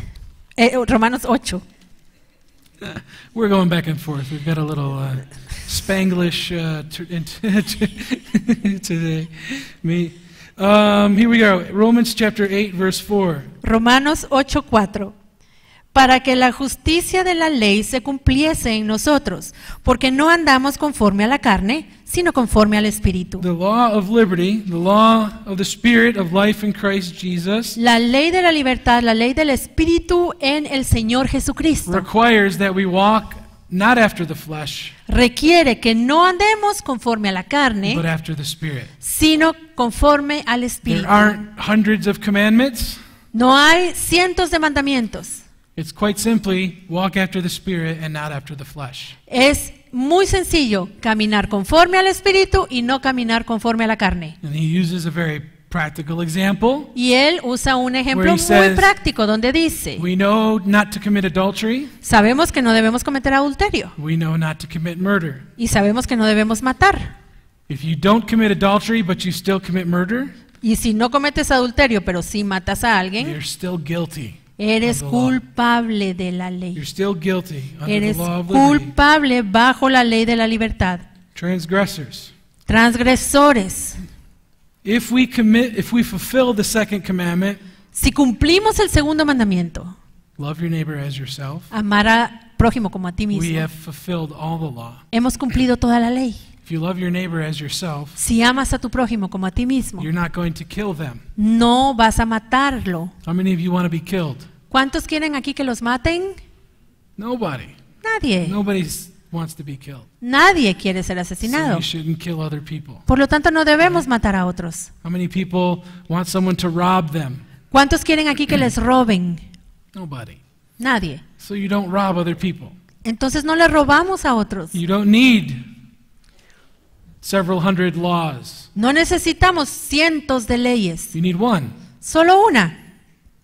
We're going back and forth. We've got a little Spanglish today. Here we go. Romans chapter 8, verse 4. Romanos 8:4. para que la justicia de la ley se cumpliese en nosotros, porque no andamos conforme a la carne, sino conforme al Espíritu. The law of liberty, the law of the Spirit of life in Christ Jesus, La ley de la libertad, la ley del Espíritu en el Señor Jesucristo, requires that we walk not after the flesh, requiere que no andemos conforme a la but carne, after the Spirit. sino conforme al There Espíritu. aren't hundreds of commandments. No hay cientos de mandamientos. It's quite simply walk after the Spirit and not after the flesh. Es muy sencillo caminar conforme al Espíritu y no caminar conforme a la carne. And he uses a very practical example. Y él usa un ejemplo Where he muy says, práctico donde dice, We know not to commit adultery. sabemos que no debemos cometer adulterio We know not to commit murder. y sabemos que no debemos matar. If you don't commit adultery but you still commit murder, Y si no cometes adulterio pero sí matas a alguien, you're still guilty. eres of the law. culpable de la ley. You're still guilty under Eres the law of liberty. culpable bajo la ley de la libertad. Transgressors. Transgresores. If we fulfill the second commandment, Si cumplimos el segundo mandamiento, love your neighbor as yourself, amar al prójimo como a ti we mismo, have fulfilled all the law. hemos cumplido toda la ley. If you love your neighbor as yourself, Si amas a tu prójimo como a ti mismo, you're not going to kill them. no vas a matarlo. How many of you want to be killed? ¿Cuántos quieren aquí que los maten? Nobody. Nadie. Nobody wants to be killed. Nadie quiere ser So asesinado. you shouldn't kill other people. Por lo tanto, no debemos matar a otros. How many people want someone to rob them? ¿Cuántos quieren aquí que les roben? Nobody. Nadie. So you don't rob other people. Entonces no le robamos a otros. You don't need several hundred laws. No necesitamos cientos de leyes. You need one. Solo una.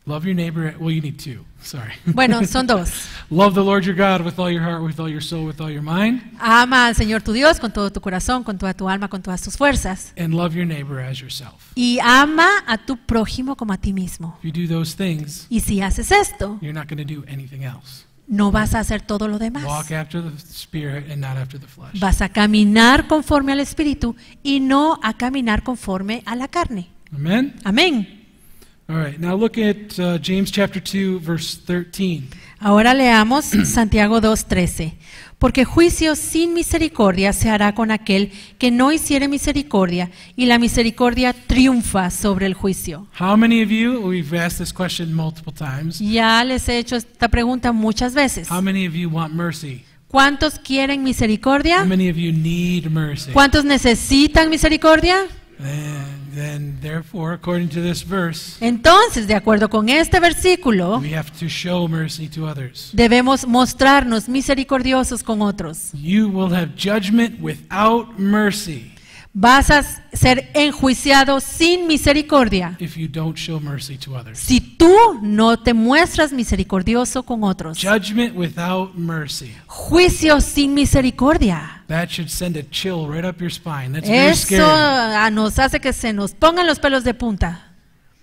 Love your neighbor. Well, you need two. Sorry. Bueno, son dos. Love the Lord your God with all your heart, with all your soul, with all your mind, Ama al Señor tu Dios con todo tu corazón, con toda tu alma, con todas tus fuerzas. and love your neighbor as yourself. Y ama a tu prójimo como a ti mismo. If you do those things, Y si haces esto, you're not going to do anything else. no vas a hacer todo lo demás. Walk after the Spirit and not after the flesh. Vas a caminar conforme al Espíritu y no a caminar conforme a la carne. Amen? Amén. All right, now look at James chapter 2, verse 13. Ahora leamos Santiago 2:13. Porque juicio sin misericordia se hará con aquel que no hiciere misericordia, y la misericordia triunfa sobre el juicio. How many of you, we've asked this question multiple times, Ya les he hecho esta pregunta muchas veces. how many of you want mercy? ¿Cuántos quieren How misericordia? many of you need mercy? ¿Cuántos necesitan misericordia? And then, therefore, according to this verse, Entonces, de acuerdo con este versículo, we have to show mercy to others. debemos mostrarnos misericordiosos con otros. You will have judgment without mercy Vas a ser enjuiciado sin misericordia if you don't show mercy to others. si tú no te muestras misericordioso con otros. Judgment without mercy. Juicio sin misericordia. That should send a chill right up your spine. That's very Eso scary. nos hace que se nos pongan los pelos de punta.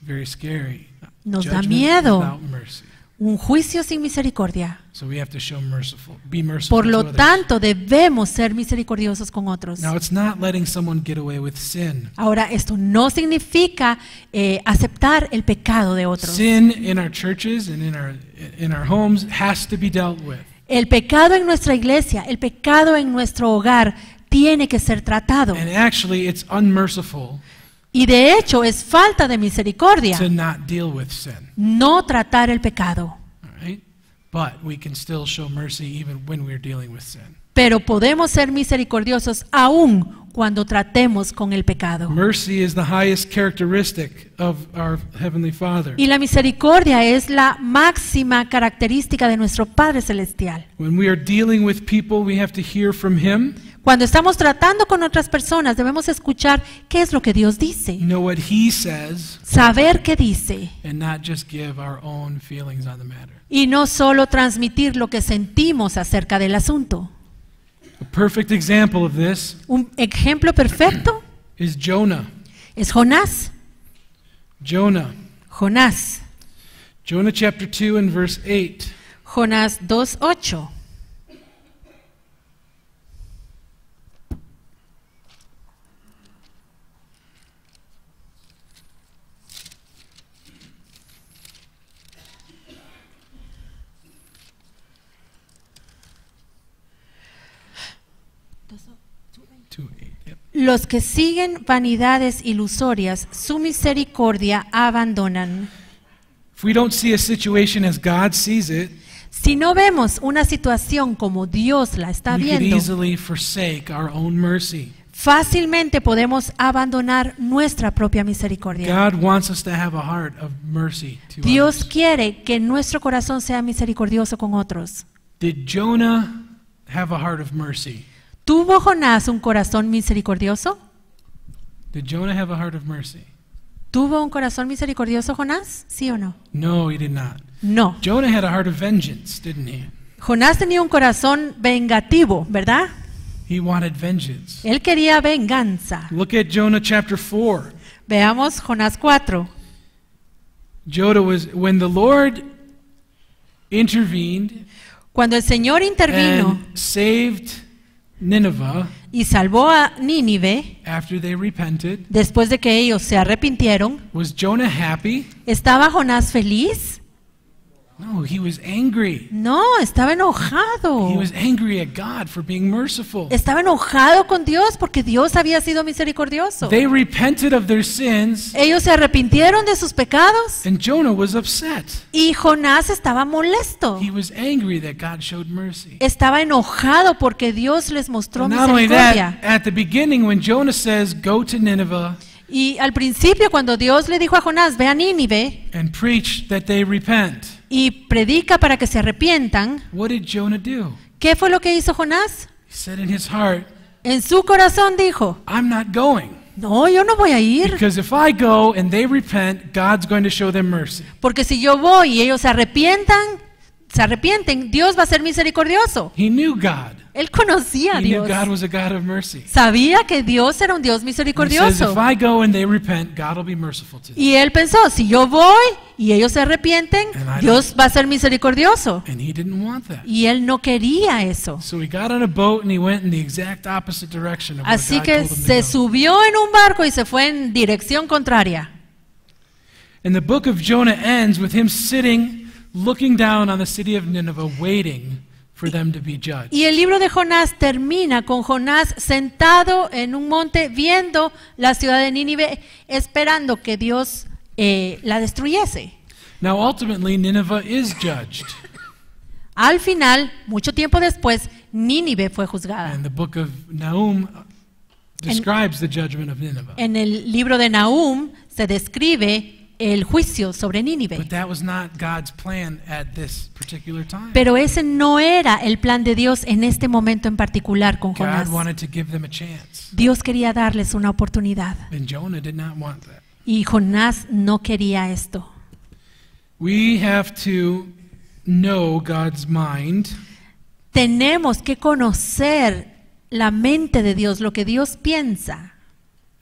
Very scary. Nos da Judgment miedo. without mercy. Un juicio sin misericordia. So we have to show be merciful Por to lo others. tanto, debemos ser misericordiosos con otros. Now, it's not letting someone get away with sin. Ahora, esto no significa aceptar el pecado de otros. Sin in our churches and in our homes has to be dealt with. El pecado en nuestra iglesia, el pecado en nuestro hogar tiene que ser tratado. And actually, it's unmerciful Y de hecho es falta de misericordia to not deal with sin. no tratar el pecado. All right? But we can still show mercy even when we're dealing with sin. Pero podemos ser misericordiosos aún cuando tratemos con el pecado. Mercy is the highest characteristic of our Heavenly Father. Y la misericordia es la máxima característica de nuestro Padre Celestial. When we are dealing with people, we have to hear from Him, Cuando estamos tratando con otras personas, debemos escuchar qué es lo que Dios dice, know what He says, saber qué dice and not just give our own feelings on the matter. y no solo transmitir lo que sentimos acerca del asunto. A perfect example of this Un ejemplo perfecto is Jonah. es Jonás. Jonah. Jonás. Jonah chapter 2 and verse 8. Jonás 2:8. 2:8. Yep. Los que siguen vanidades ilusorias, su misericordia abandonan. If we don't see a situation as God sees it, Si no vemos una situación como Dios la está we could viendo, easily forsake our own mercy. fácilmente podemos abandonar nuestra propia misericordia. God wants us to have a heart of mercy to Dios others. quiere que nuestro corazón sea misericordioso con otros. Did Jonah have a heart of mercy? ¿Tuvo Jonás un corazón misericordioso? Did Jonah have a heart of mercy? ¿Tuvo un corazón misericordioso Jonás? ¿Sí o no? No, he did not. No. Jonah had a heart of vengeance, didn't he? Jonás tenía un corazón vengativo, ¿verdad? He wanted vengeance. Él quería venganza. Look at Jonah chapter 4. Veamos Jonás 4. Jonah was, when the Lord intervened Cuando el Señor intervino and saved Nineveh y salvó a Nínive, after they repented, después de que ellos se arrepintieron, was Jonah happy? ¿estaba Jonás feliz? No, he was angry. No, estaba enojado. He was angry at God for being merciful. Estaba enojado con Dios porque Dios había sido misericordioso. They repented of their sins, Ellos se arrepintieron de sus pecados and Jonah was upset. y Jonás estaba molesto. He was angry that God showed mercy. Estaba enojado porque Dios les mostró Not only misericordia. that, at the beginning when Jonah says, go to Nineveh Y al principio cuando Dios le dijo a Jonás, ve a Nínive and preach that they repent, y predica para que se arrepientan, what did Jonah do? ¿qué fue lo que hizo Jonás? He said in his heart, En su corazón dijo, I'm not going. no, yo no voy a ir, Because if I go and they repent, God's going to show them mercy. porque si yo voy y ellos se arrepienten, Dios va a ser misericordioso. He knew God. Él conocía a He knew Dios. God was a God of mercy. Sabía que Dios era un Dios And he says, misericordioso. if I go and they repent, God will be merciful to them. Y él pensó, si yo voy y ellos se arrepienten, Dios va a ser misericordioso. And he didn't want that. Y él no quería eso. So he got on a boat and he went in the exact opposite direction of where Así God que told him to se go. subió en un barco y se fue en dirección contraria. And the book of Jonah ends with him sitting, looking down on the city of Nineveh, waiting for them to be judged. Y el libro de Jonás termina con Jonás sentado en un monte viendo la ciudad de Nínive, esperando que Dios la destruyese. Now, ultimately, Nineveh is judged. Al final, mucho tiempo después, Nínive fue juzgada. And the book of Nahum describes the judgment of Nineveh. En el libro de Nahum se describe el juicio sobre Nínive. But that was not God's plan at this particular time. Pero ese no era el plan de Dios en este momento en particular con Jonás. God wanted to give them a chance. Dios quería darles una oportunidad And Jonah did not want that. y Jonás no quería esto. We have to know God's mind Tenemos que conocer la mente de Dios, lo que Dios piensa,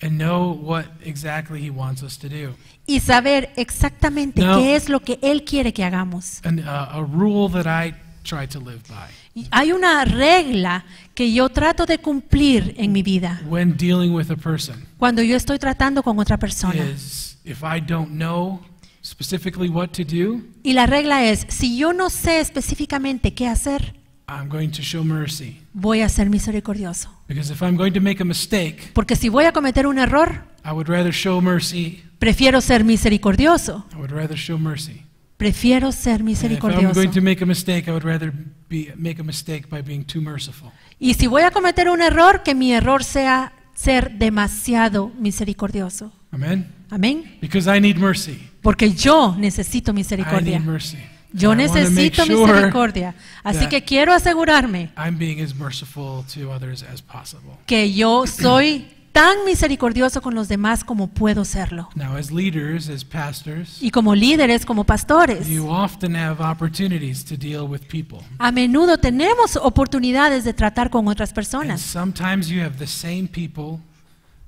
and know what exactly He wants us to do. y saber exactamente No. qué es lo que Él quiere que hagamos. And a rule that I try to live by Y hay una regla que yo trato de cumplir en mi vida when dealing with a person cuando yo estoy tratando con otra persona. is if I don't know specifically what to do, Y la regla es, si yo no sé específicamente qué hacer, I'm going to show mercy. voy a ser misericordioso. Because if I'm going to make a mistake, Porque si voy a cometer un error, I would rather show mercy. prefiero ser misericordioso. I would rather show mercy. Prefiero ser And if I'm misericordioso. going to make a mistake, I would rather make a mistake by being too merciful. Y si voy a cometer un error, que mi error sea ser demasiado misericordioso. Amen? Amén. Because I need mercy. Porque yo necesito I misericordia. need mercy. Yo And I wanna make necesito sure misericordia. Así that que quiero asegurarme I'm being as merciful to others as possible. que yo soy tan misericordioso con los demás como puedo serlo. Now, as leaders, as pastors, Y como líderes, como pastores, you often have opportunities to deal with people. a menudo tenemos oportunidades de tratar con otras And personas. sometimes you have the same people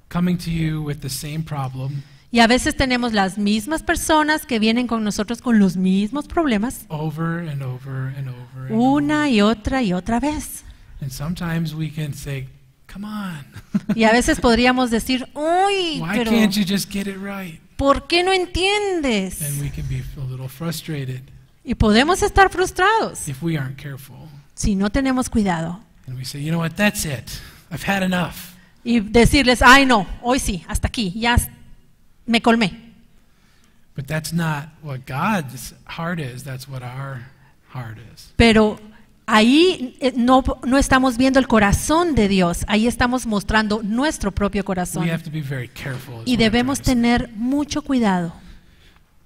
coming to you with the same problem Y a veces tenemos las mismas personas que vienen con nosotros con los mismos problemas over and over and over and over. una y otra vez. And sometimes we can say, come on, Y a veces podríamos decir, uy, why pero can't you just get it right? ¿por qué no entiendes? And we can be a little frustrated Y podemos estar frustrados if we aren't careful. si no tenemos cuidado. And we say, you know what, that's it. I've had enough. Y decirles, ay no, hoy sí, hasta aquí, ya me colmé. But that's not what God's heart is. That's what our heart is. Pero ahí no estamos viendo el corazón de Dios, ahí estamos mostrando nuestro propio corazón. We have to be very careful. is Y what I'm debemos trying to tener mucho cuidado.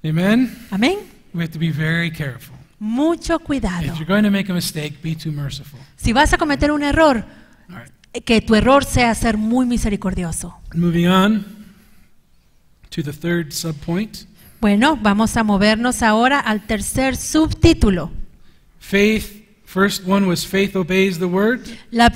say. Amen? Amén. We have to be very careful. Mucho cuidado. If you're going to make a mistake, be too merciful. Si vas a cometer un error, All right. que tu error sea ser muy misericordioso. Moving on to the third subpoint. Bueno, vamos a movernos ahora al tercer subtítulo. Faith, first one was faith obeys the word. El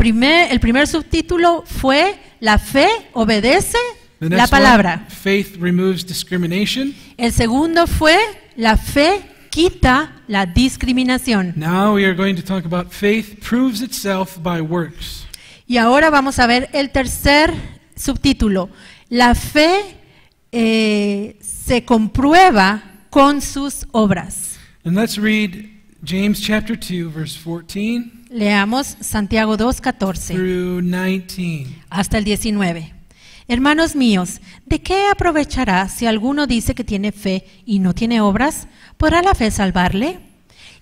primer subtítulo fue la fe obedece The la next palabra. one, faith removes discrimination. El segundo fue la fe quita la discriminación. Now we are going to talk about faith proves itself by works. Y ahora vamos a ver el tercer subtítulo. La fe se comprueba con sus obras. And let's read James chapter 2 verse 14 Leamos Santiago 2:14 through 19. hasta el 19. Hermanos míos, ¿de qué aprovechará si alguno dice que tiene fe y no tiene obras? ¿Podrá la fe salvarle?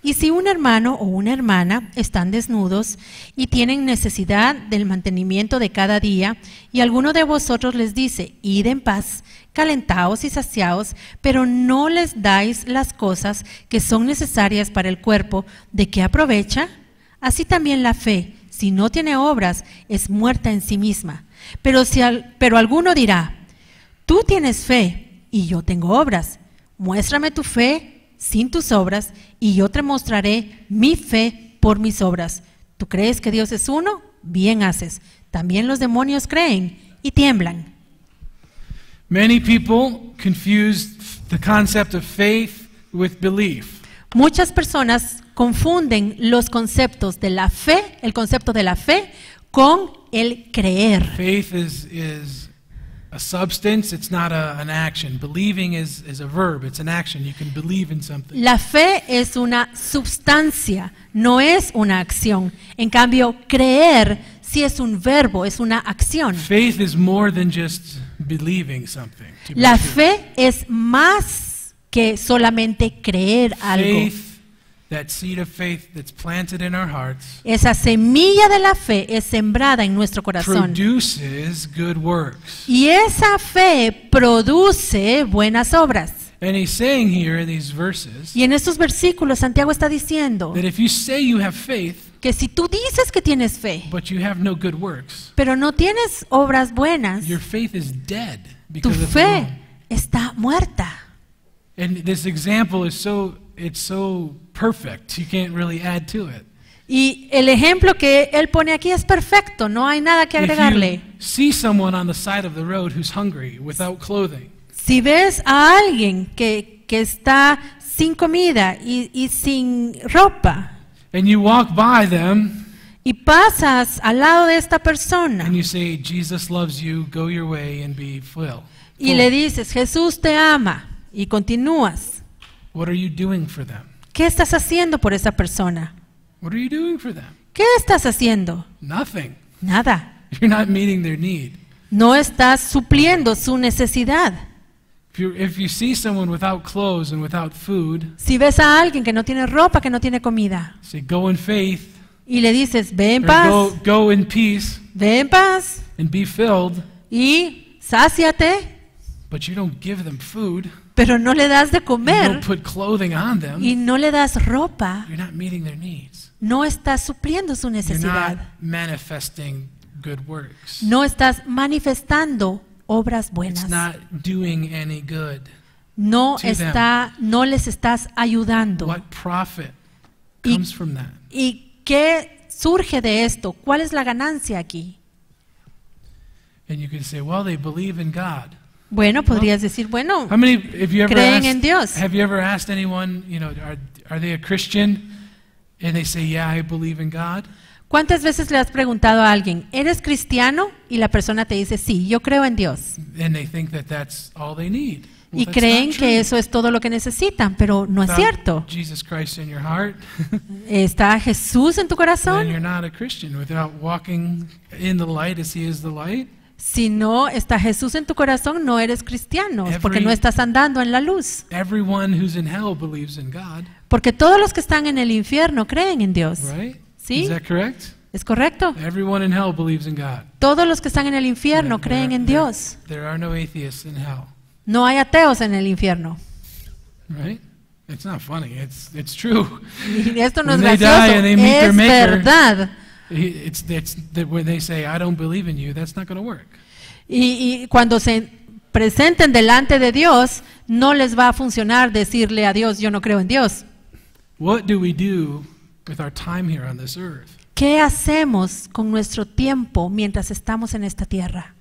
Y si un hermano o una hermana están desnudos y tienen necesidad del mantenimiento de cada día, y alguno de vosotros les dice, id en paz, calentaos y saciaos, pero no les dais las cosas que son necesarias para el cuerpo, ¿de qué aprovecha? Así también la fe, si no tiene obras, es muerta en sí misma. Pero alguno dirá, tú tienes fe y yo tengo obras. Muéstrame tu fe sin tus obras y yo te mostraré mi fe por mis obras. ¿Tú crees que Dios es uno? Bien haces. También los demonios creen y tiemblan. Many people confuse the concept of faith with belief. Muchas personas confunden los conceptos de la fe, el concepto de la fe, con el creer. Faith is a substance, it's not an action. Believing is a verb, it's an action. You can believe in something. La fe es una substancia, no es una acción. En cambio, creer sí es un verbo, es una acción. Faith is more than just believing something. to be La true. fe es más que solamente creer algo. Faith, that seed of faith that's planted in our hearts, Esa semilla de la fe es sembrada en nuestro corazón. produces good works. Y esa fe produce buenas obras. And he's saying here in these verses Y en estos versículos Santiago está diciendo that if you say you have faith, que si tú dices que tienes fe, but you have no good works, pero no tienes obras buenas, your faith is dead tu because of the fe law. está muerta. And this example is so perfect, you can't really add to it. Y el ejemplo que él pone aquí es perfecto, no hay nada que If agregarle. you see someone on the side of the road who's hungry without clothing, Si ves a alguien que está sin comida y sin ropa, and you walk by them y pasas al lado de esta persona and you say, Jesus loves you, go your way and be full. y le dices, Jesús te ama, y continúas, What are you doing for them? ¿qué estás haciendo por esa persona? What are you doing for them? ¿Qué estás haciendo? Nothing. Nada. You're not meeting their need. No estás supliendo su necesidad. If you see someone without clothes and without food, Si ves a alguien que no tiene ropa, que no tiene comida, say, go in faith, y le dices, ve en or paz, go in peace ve en paz, and be filled, y sáciate, but you don't give them food, pero no le das de you comer don't put clothing on them, y no le das ropa, you're not meeting their needs. no estás supliendo su You're not necesidad. manifesting good works. No estás manifestando obras It's buenas. not doing any good. No to them. no les estás ayudando. What profit Y- comes from that? ¿Y qué surge de esto? ¿Cuál es la ganancia aquí? And you can say, well, they believe in God. Bueno, podrías decir, bueno, How many, if you ever creen en Dios. have you ever asked anyone, are they a Christian? And they say, yeah, I believe in God. ¿cuántas veces le has preguntado a alguien, ¿eres cristiano? Y la persona te dice, sí, yo creo en Dios. And they think that that's all they need. y that's creen not que true. eso es todo lo que necesitan, pero no es Without cierto. Jesus Christ in your heart, ¿Está Jesús en tu then corazón? you're not a Christian. Without walking in the light as he is the light, Si no está Jesús en tu corazón, no eres cristiano, porque Every- no estás andando en la luz. everyone who's in hell believes in God, Porque todos los que están en el infierno creen en Dios. right? ¿Sí? Is that correct? ¿Es correcto? Everyone in hell believes in God. Todos los que están en el infierno There- creen en there- Dios. There are no atheists in hell, No hay ateos en el infierno. right? It's not funny. It's true. Y esto no es When they die gracioso, and they meet their es maker, verdad. It's that when they say, I don't believe in you, that's not going to work. Y cuando se presenten delante de Dios, no les va a funcionar decirle a Dios, yo no creo en Dios. What do we do with our time here on this earth? ¿Qué hacemos con nuestro tiempo mientras estamos en esta tierra?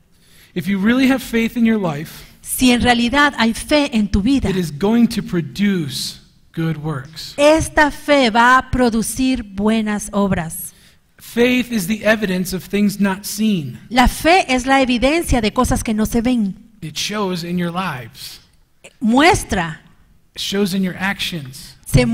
If you really have faith in your life, Si en realidad hay fe en tu vida, it is going to produce good works. esta fe va a producir buenas obras. Faith is the evidence of things not seen. La fe es la evidencia de cosas que no se ven. It shows in your lives. Muestra, It shows in your actions. se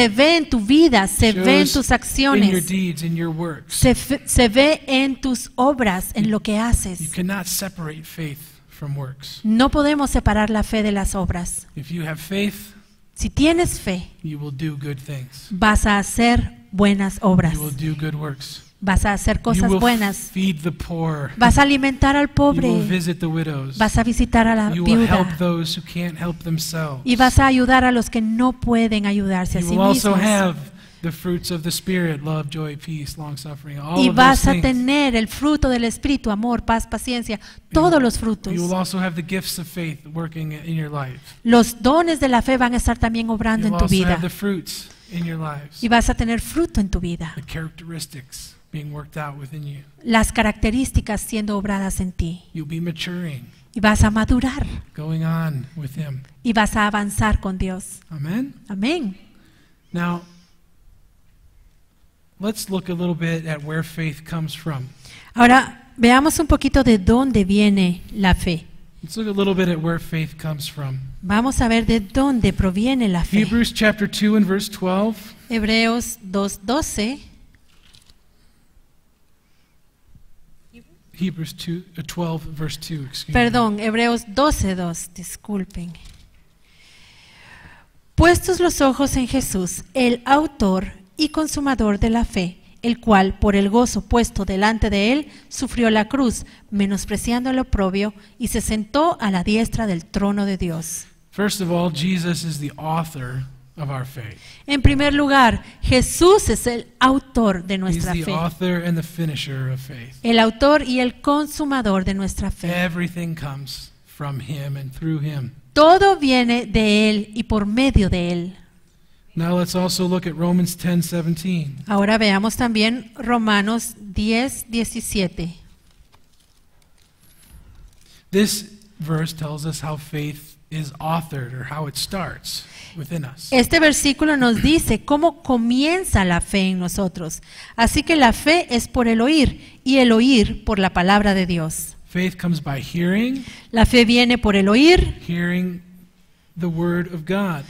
ve en tu vida, se ve en Shows tus in your acciones, deeds, in your works. se ve en tus obras, en lo que You haces. cannot separate faith from works. No podemos separar la fe de las obras. If you have faith, Si tienes fe, you will do good things. vas a hacer buenas obras, You will do good works. vas a hacer You cosas will buenas, feed the poor. vas a alimentar al You will pobre, visit the widows. vas a visitar a la You will help viuda those who can't help themselves. y vas a ayudar a los que no pueden ayudarse a You sí will also mismos. have the fruits of the Spirit, love, joy, peace, long-suffering, all Y of those vas a things. tener el fruto del Espíritu, amor, paz, paciencia, todos los frutos. You will also have the gifts of faith working in your life. Los dones de la fe van a estar también obrando You en will tu also vida have the fruits in your lives, y vas a tener fruto en tu vida. the characteristics being worked out within you. Las características siendo obradas en ti You'll be maturing, y vas a madurar going on with Him. y vas a avanzar con Dios. Amen? Amén. Now, let's look a little bit at where faith comes from. Ahora veamos un poquito de dónde viene la fe. Let's look a little bit at where faith comes from. Vamos a ver de dónde proviene la fe. Hebrews chapter 2 and verse 12. Hebreos 2:12. Hebrews 12 verse 2, excuse me. Perdón, Hebreos 12:2, disculpen. Puestos los ojos en Jesús, el autor y consumador de la fe, el cual, por el gozo puesto delante de él, sufrió la cruz, menospreciando el oprobio, y se sentó a la diestra del trono de Dios. First of all, Jesus is the author of our faith. En primer lugar, Jesús es el autor de He's nuestra the fe, author and the finisher of faith. el autor y el consumador de nuestra fe. Everything comes from Him and through Him. Todo viene de él y por medio de él. Now let's also look at Romans 10:17. Ahora veamos también Romanos 10:17. This verse tells us how faith is authored or how it starts within us. Este versículo nos dice cómo comienza la fe en nosotros. Así que la fe es por el oír y el oír por la palabra de Dios. Faith comes by hearing, La fe viene por el oír hearing the word of God.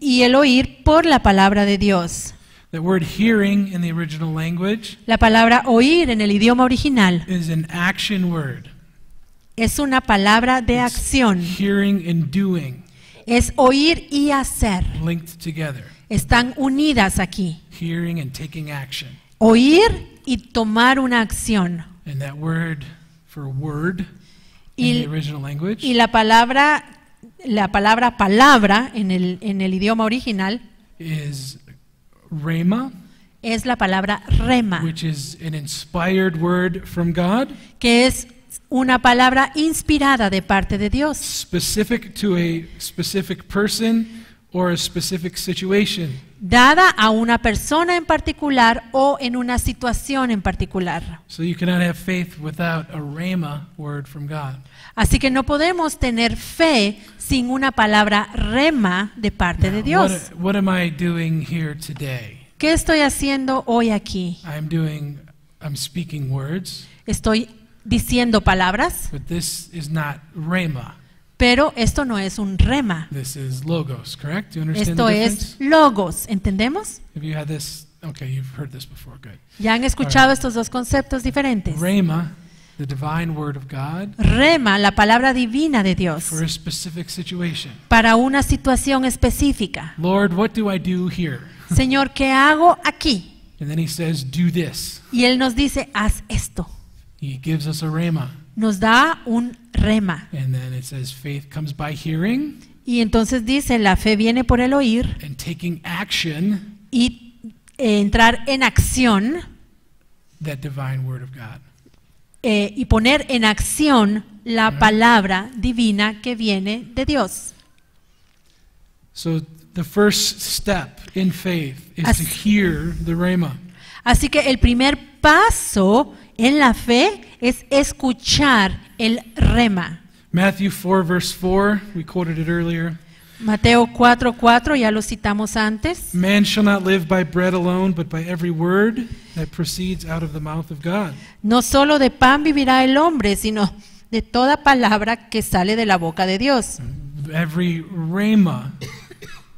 y el oír por la palabra de Dios. The word hearing in the original language La palabra oír en el idioma original is an action word. es una palabra de acción. Hearing and doing Es oír y hacer. linked together. Están unidas aquí. Hearing and taking action. Oír y tomar una acción. And that word for word Y- in the original language Y la palabra palabra en el idioma original is rhema, es la palabra rema, which is an inspired word from God, que es una palabra inspirada de parte de Dios, specific to a specific person or a specific situation. dada a una persona en particular o en una situación en particular. So you cannot have faith without a rhema word from God. Así que no podemos tener fe sin una palabra rema de parte de Now, Dios. what am I doing here today? ¿Qué estoy haciendo hoy aquí? I'm speaking words, Estoy diciendo palabras, but this is not rhema. Pero esto no es un rema. This is logos, correct? Do you understand Esto the es difference? logos, ¿entendemos? Have you had this? Okay, you've heard this before. Good. Ya han escuchado estos dos conceptos diferentes. Rhema, the divine word of God, Rema, la palabra divina de Dios, for a specific situation. para una situación específica. Lord, what do I do here? Señor, ¿qué hago aquí? And then he says, do this. Y Él nos dice, haz esto. He gives us a rhema. Nos da un rema. And then it says, faith comes by hearing Y entonces dice, la fe viene por el oír and taking action, y entrar en acción that divine word of God. y poner en acción la palabra divina que viene de Dios. So the first step in faith is to Así- hear the rhema. Así que el primer paso en la fe es escuchar el rema. Matthew 4, verse 4, we quoted it earlier. Mateo 4:4, ya lo citamos antes. Man shall not live by bread alone, but by every word that proceeds out of the mouth of God. No solo de pan vivirá el hombre, sino de toda palabra que sale de la boca de Dios. Every rhema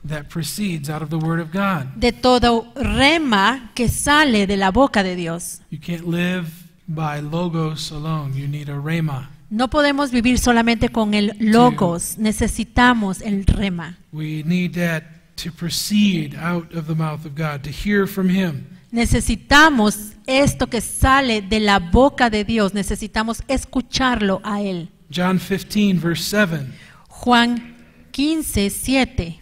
that proceeds out of the word of God. De todo rema que sale de la boca de Dios. You can't live by logos alone. You need a rhema. No podemos vivir solamente con el logos, necesitamos el rema. We need that to proceed out of the mouth of God, to hear from Him. Necesitamos esto que sale de la boca de Dios, necesitamos escucharlo a Él. John 15, verse 7. Juan 15:7.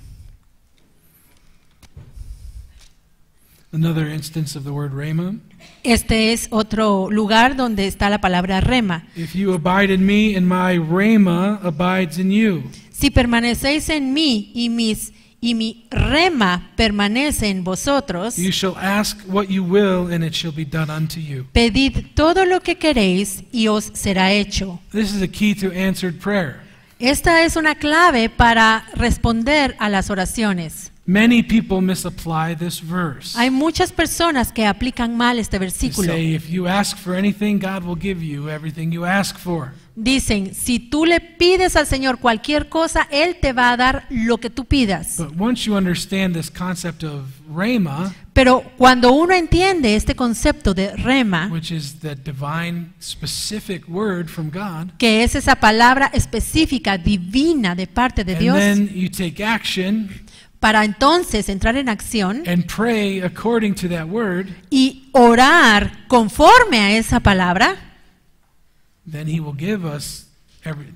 Another instance of the word rhema. Este es otro lugar donde está la palabra rema. If you abide in me and my rhema abides in you. Si permanecéis en mí y mi rema permanece en vosotros, You shall ask what you will, and it shall be done unto you. pedid todo lo que queréis y os será hecho. This is a key to answered prayer. Esta es una clave para responder a las oraciones. Many people misapply this verse. Hay muchas personas que aplican mal este They versículo. say, if you ask for anything, God will give you everything you ask for. Dicen, si tú le pides al Señor cualquier cosa, Él te va a dar lo que tú pidas. But once you understand this concept of rhema, Pero cuando uno entiende este concepto de rema, which is the divine specific word from God, que es esa palabra específica, divina de parte de and Dios, then you take action para entonces entrar en acción and pray according to that word, y orar conforme a esa palabra, then He will give us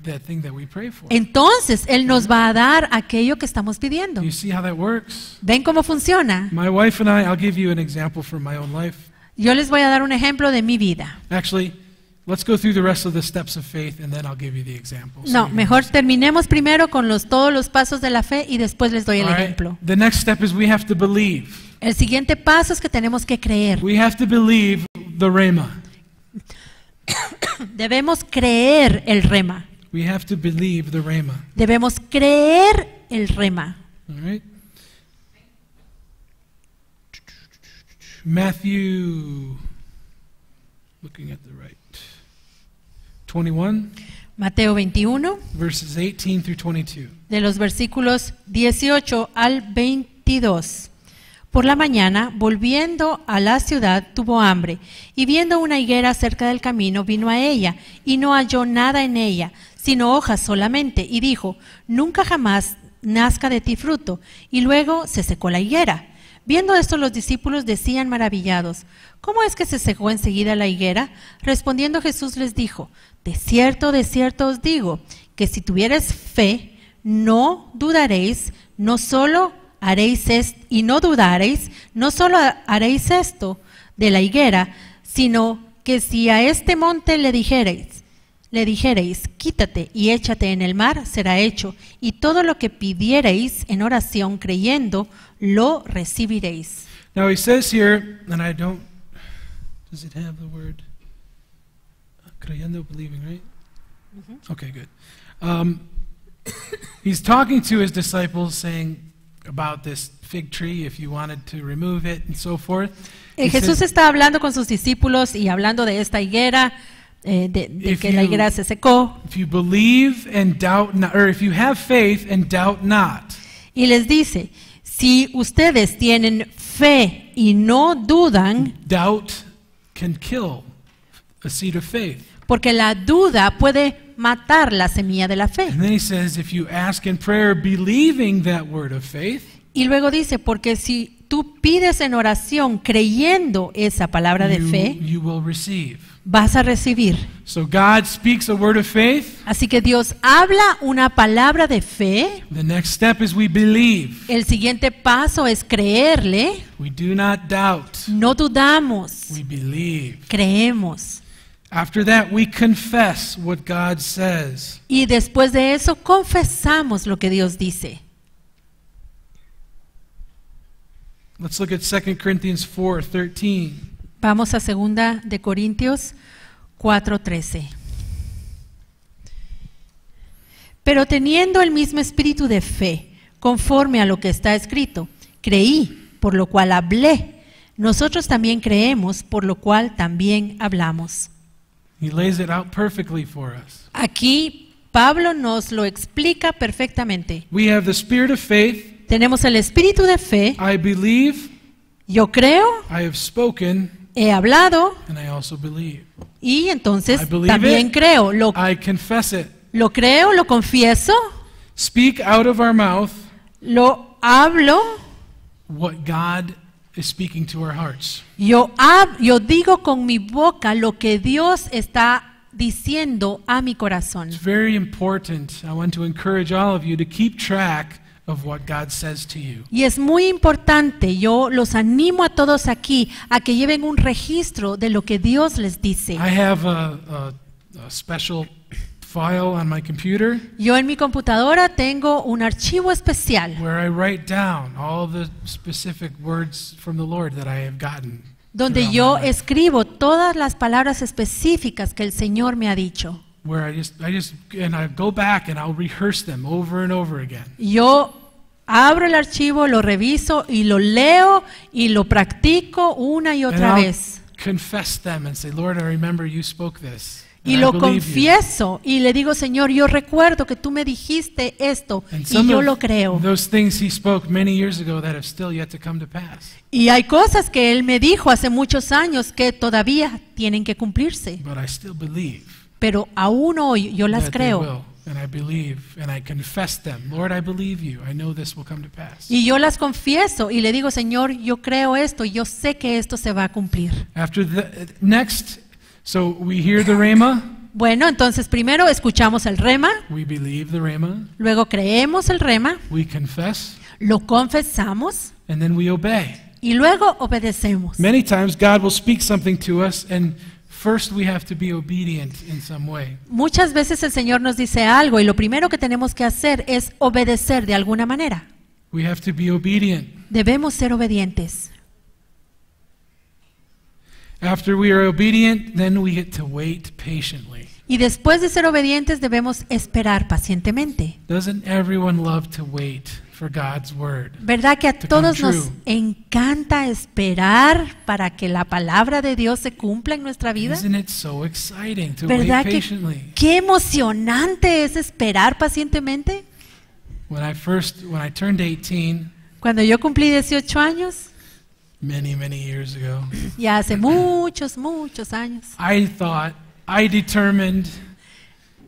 that thing that we pray for. entonces Él nos va a dar aquello que estamos pidiendo. Do you see how that works? ¿Ven cómo funciona? My wife and I'll give you an example from my own life. Yo les voy a dar un ejemplo de mi vida. Actually, let's go through the rest of the steps of faith and then I'll give you the example. No, mejor terminemos primero con todos los pasos de la fe y después les doy el ejemplo. The next step is we have to believe. El siguiente paso es que tenemos que creer. We have to believe the rhema. Debemos creer el rema. We have to believe the rhema. Debemos creer el rema. All right? Matthew, looking at the right, 21, Mateo 21, verses 18 through 22. de los versículos 18 al 22. Por la mañana, volviendo a la ciudad, tuvo hambre, y viendo una higuera cerca del camino, vino a ella, y no halló nada en ella, sino hojas solamente, y dijo, nunca jamás nazca de ti fruto. Y luego se secó la higuera. Viendo esto, los discípulos decían maravillados, ¿cómo es que se secó enseguida la higuera? Respondiendo Jesús les dijo, de cierto os digo, que si tuviereis fe, no dudaréis, no solo haréis esto, y no dudaréis, no solo haréis esto de la higuera, sino que si a este monte le dijereis, quítate y échate en el mar, será hecho, y todo lo que pidiereis en oración creyendo, lo recibiréis. Now he says here, and I don't, does it have the word? Creyendo, believing, right? Okay, good. He's talking to his disciples saying about this fig tree, if you wanted to remove it and so forth. He Jesús says, está hablando con sus discípulos y hablando de esta higuera de que la higuera se secó. If you believe and doubt not, or if you have faith and doubt not. Y les dice, si ustedes tienen fe y no dudan, Doubt can kill a seed of faith. porque la duda puede matar la semilla de la fe. And then he says, if you ask in prayer believing that word of faith, Y luego dice, porque si tú pides en oración creyendo esa palabra de fe, you will receive. vas a recibir. So God speaks a word of faith. Así que Dios habla una palabra de fe. The next step is we believe. El siguiente paso es creerle. We do not doubt. No dudamos, We believe. creemos. After that, we confess what God says. Y después de eso confesamos lo que Dios dice. Let's look at 2 Corinthians 4:13. Vamos a 2 de Corintios 4:13. Pero teniendo el mismo espíritu de fe, conforme a lo que está escrito, creí, por lo cual hablé. Nosotros también creemos, por lo cual también hablamos. He lays it out perfectly for us. Aquí Pablo nos lo explica perfectamente. We have the spirit of faith. Tenemos el espíritu de fe. I believe, Yo creo, I have spoken, he hablado and I also believe. y entonces I believe también it. creo. Lo Confess it. creo, lo confieso, Speak out of our mouth lo hablo. what God is speaking to our hearts. Yo digo con mi boca lo que Dios está diciendo a mi corazón. It's very important. I want to encourage all of you to keep track of what God says to you. Y es muy importante, yo los animo a todos aquí a que lleven un registro de lo que Dios les dice. I have a special file on my computer Yo en mi computadora tengo un archivo especial where I write down all the specific words from the Lord that I have gotten. donde throughout yo my life. escribo todas las palabras específicas que el Señor me ha dicho. Where and I go back and I'll rehearse them over and over again. Yo abro el archivo, lo reviso y lo leo y lo practico una y otra And I'll vez. confess them and say, Lord, I remember you spoke this. Y and I lo believe you." confieso y le digo, Señor, yo recuerdo que tú me dijiste esto And y some yo of lo creo. those things he spoke many years ago that have still yet to come to pass. Y hay cosas que Él me dijo hace muchos años que todavía tienen que cumplirse, But I still believe pero aún hoy yo las that they creo. will. And I believe and I confess them. Lord, I believe you. I know this will come to pass. Y yo las confieso y le digo, Señor, yo creo esto y yo sé que esto se va a cumplir. After the next, so we hear the Rhema, Bueno, entonces primero escuchamos el rema, we believe the Rhema, luego creemos el rema, we confess, lo confesamos and then we obey. y luego obedecemos. Many times God will speak something to us and first we have to be obedient in some way. Muchas veces el Señor nos dice algo y lo primero que tenemos que hacer es obedecer de alguna manera. We have to be obedient. Debemos ser obedientes. After we are obedient, then we get to wait patiently. Y después de ser obedientes debemos esperar pacientemente. Doesn't everyone love to wait for God's word? ¿Verdad que a To todos come nos true. encanta esperar para que la palabra de Dios se cumpla en nuestra vida? Isn't it so exciting to wait ¿Verdad que patiently? qué emocionante es esperar pacientemente? When I turned 18, Cuando yo cumplí 18 años, many years ago, ya hace muchos años, I determined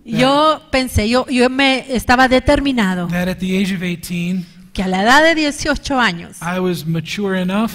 yo pensé, yo me estaba determinado that at the age of 18, que a la edad de 18 años I was mature enough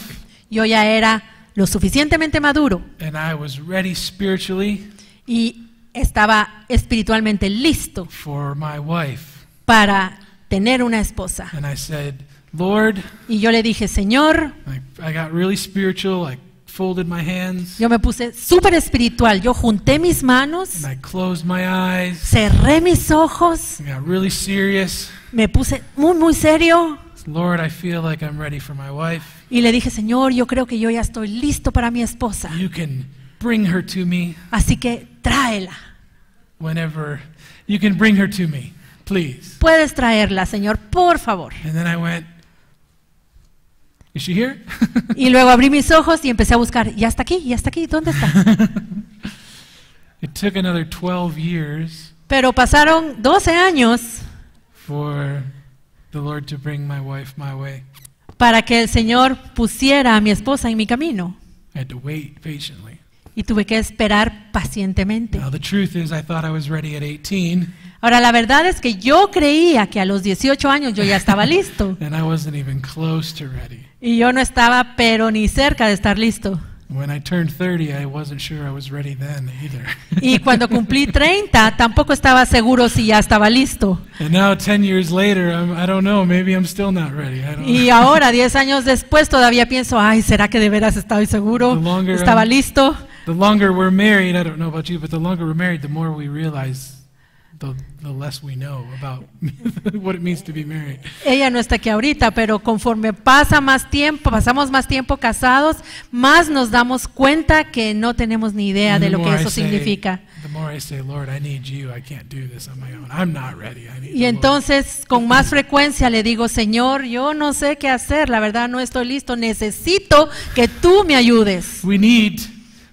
yo ya era lo suficientemente maduro and I was ready spiritually y estaba espiritualmente listo for my wife. para tener una esposa. And I said, Lord, Y yo le dije, Señor, I got really spiritual. I folded my hands yo me puse súper espiritual. Yo junté mis manos, and I closed my eyes. cerré mis ojos, I got really serious. me puse muy serio Lord, I feel like I'm ready for my wife. y le dije, Señor, yo creo que yo ya estoy listo para mi esposa. You can bring her to me Así que tráela. whenever. You can bring her to me, please. Puedes traerla, Señor, por favor. And then I went, is she here? Y luego abrí mis ojos y empecé a buscar, ya está aquí, ¿dónde está? It took another 12 years Pero pasaron 12 años for the Lord to bring my wife my way. para que el Señor pusiera a mi esposa en mi camino. I had to wait patiently. Y tuve que esperar pacientemente. Now, the truth is, I thought I was ready at 18, Ahora, la verdad es que yo creía que a los 18 años yo ya estaba listo. and I wasn't even close to ready. Y yo no estaba, pero ni cerca de estar listo. When I turned 30, I wasn't sure I was ready then either. Y cuando cumplí 30, tampoco estaba seguro si ya estaba listo. And now, 10 years later, I don't know, maybe I'm still not ready. I don't know. Y ahora, 10 años después, todavía pienso, ay, ¿será que de veras estaba seguro? The longer ¿Estaba I'm- listo? The longer we're married, I don't know about you, but the longer we're married, the more we realize the less we know about what it means to be married. Ella no está aquí ahorita, pero conforme pasa más tiempo, pasamos más tiempo casados, más nos damos cuenta que no tenemos ni idea And de the lo que more I eso say- significa. The more I say, Lord, I need you. I can't do this on my own. I'm not ready. I need Y the Lord. entonces con más frecuencia le digo, Señor, yo no sé qué hacer, la verdad no estoy listo, necesito que tú me ayudes. We need,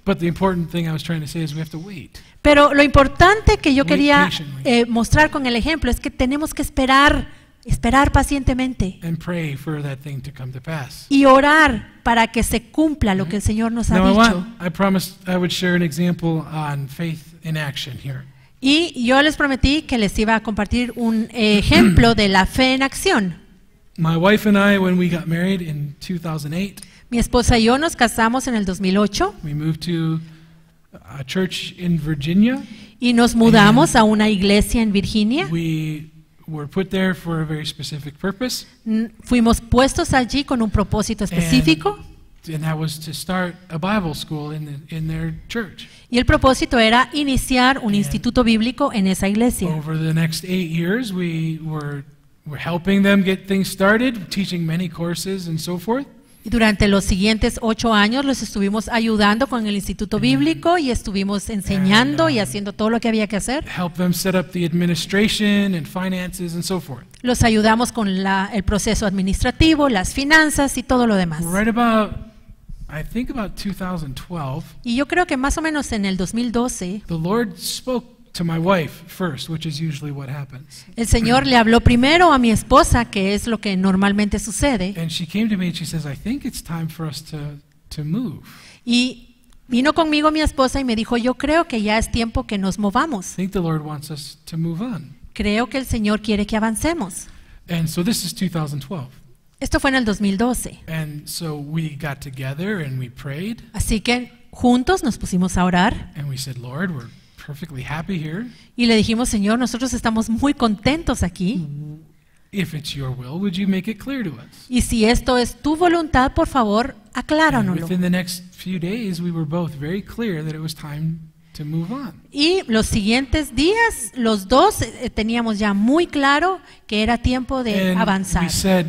but the important thing I was trying to say is we have to wait. Pero lo importante que yo Wait quería patiently. mostrar con el ejemplo es que tenemos que esperar pacientemente And pray for that thing to come to pass. y orar para que se cumpla lo que el Señor nos ha Now, dicho. I promised I would share an example on faith in action here. Y yo les prometí que les iba a compartir un ejemplo de la fe en acción. My wife and I, when we got married in 2008, Mi esposa y yo nos casamos en el 2008 we moved to a church in Virginia. y nos mudamos a una iglesia en Virginia. We were put there for a very specific purpose. Fuimos puestos allí con un propósito específico And that was to start a Bible school in their church. y el propósito era iniciar un instituto bíblico en esa iglesia. Over the next 8 years, we were helping them get things started, teaching many courses and so forth. Y durante los siguientes 8 años los estuvimos ayudando con el instituto bíblico y estuvimos enseñando y haciendo todo lo que había que hacer. Help them set up the administration and finances and so forth. Los ayudamos con el proceso administrativo, las finanzas y todo lo demás. Right about, I think about 2012, Y yo creo que más o menos en el 2012 the Lord spoke to my wife first, which is usually what happens. el Señor le habló primero a mi esposa, que es lo que normalmente sucede, And she came to me and she says, I think it's time for us to move. y vino conmigo mi esposa y me dijo, yo creo que ya es tiempo que nos movamos. I think the Lord wants us to move on. Creo que el Señor quiere que avancemos. And so this is 2012. Esto fue en el 2012. And so we got together and we prayed Así que juntos nos pusimos a orar and we said, Lord, we're perfectly happy here. y le dijimos, Señor, nosotros estamos muy contentos aquí. If it's your will, would you make it clear to us? Y si esto es tu voluntad, por favor, And acláranoslo. within the next few days, we were both very clear that it was time to move on. Y los siguientes días, los dos teníamos ya muy claro que era tiempo de And avanzar. we said,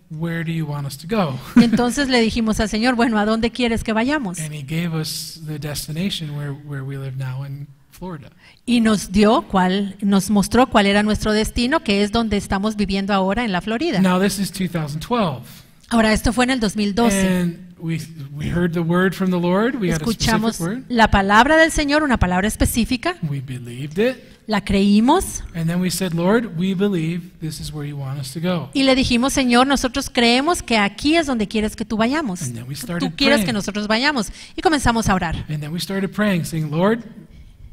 where do you want us to go? Y entonces le dijimos al Señor, bueno, ¿a dónde quieres que vayamos? And he gave us the destination where we live now in Florida. Y nos mostró cuál era nuestro destino, que es donde estamos viviendo ahora en la Florida. Now this is 2012. Ahora, esto fue en el 2012. And we heard the word from the Lord. We had a Escuchamos specific word. la palabra del Señor, una palabra específica, We believed it. la creímos And then we said, Lord, we believe this is where you want us to go. y le dijimos, Señor, nosotros creemos que aquí es donde quieres que tú vayamos. And then we started Tú quieres praying. que nosotros vayamos. Y comenzamos a orar. And then we started praying, saying, Lord,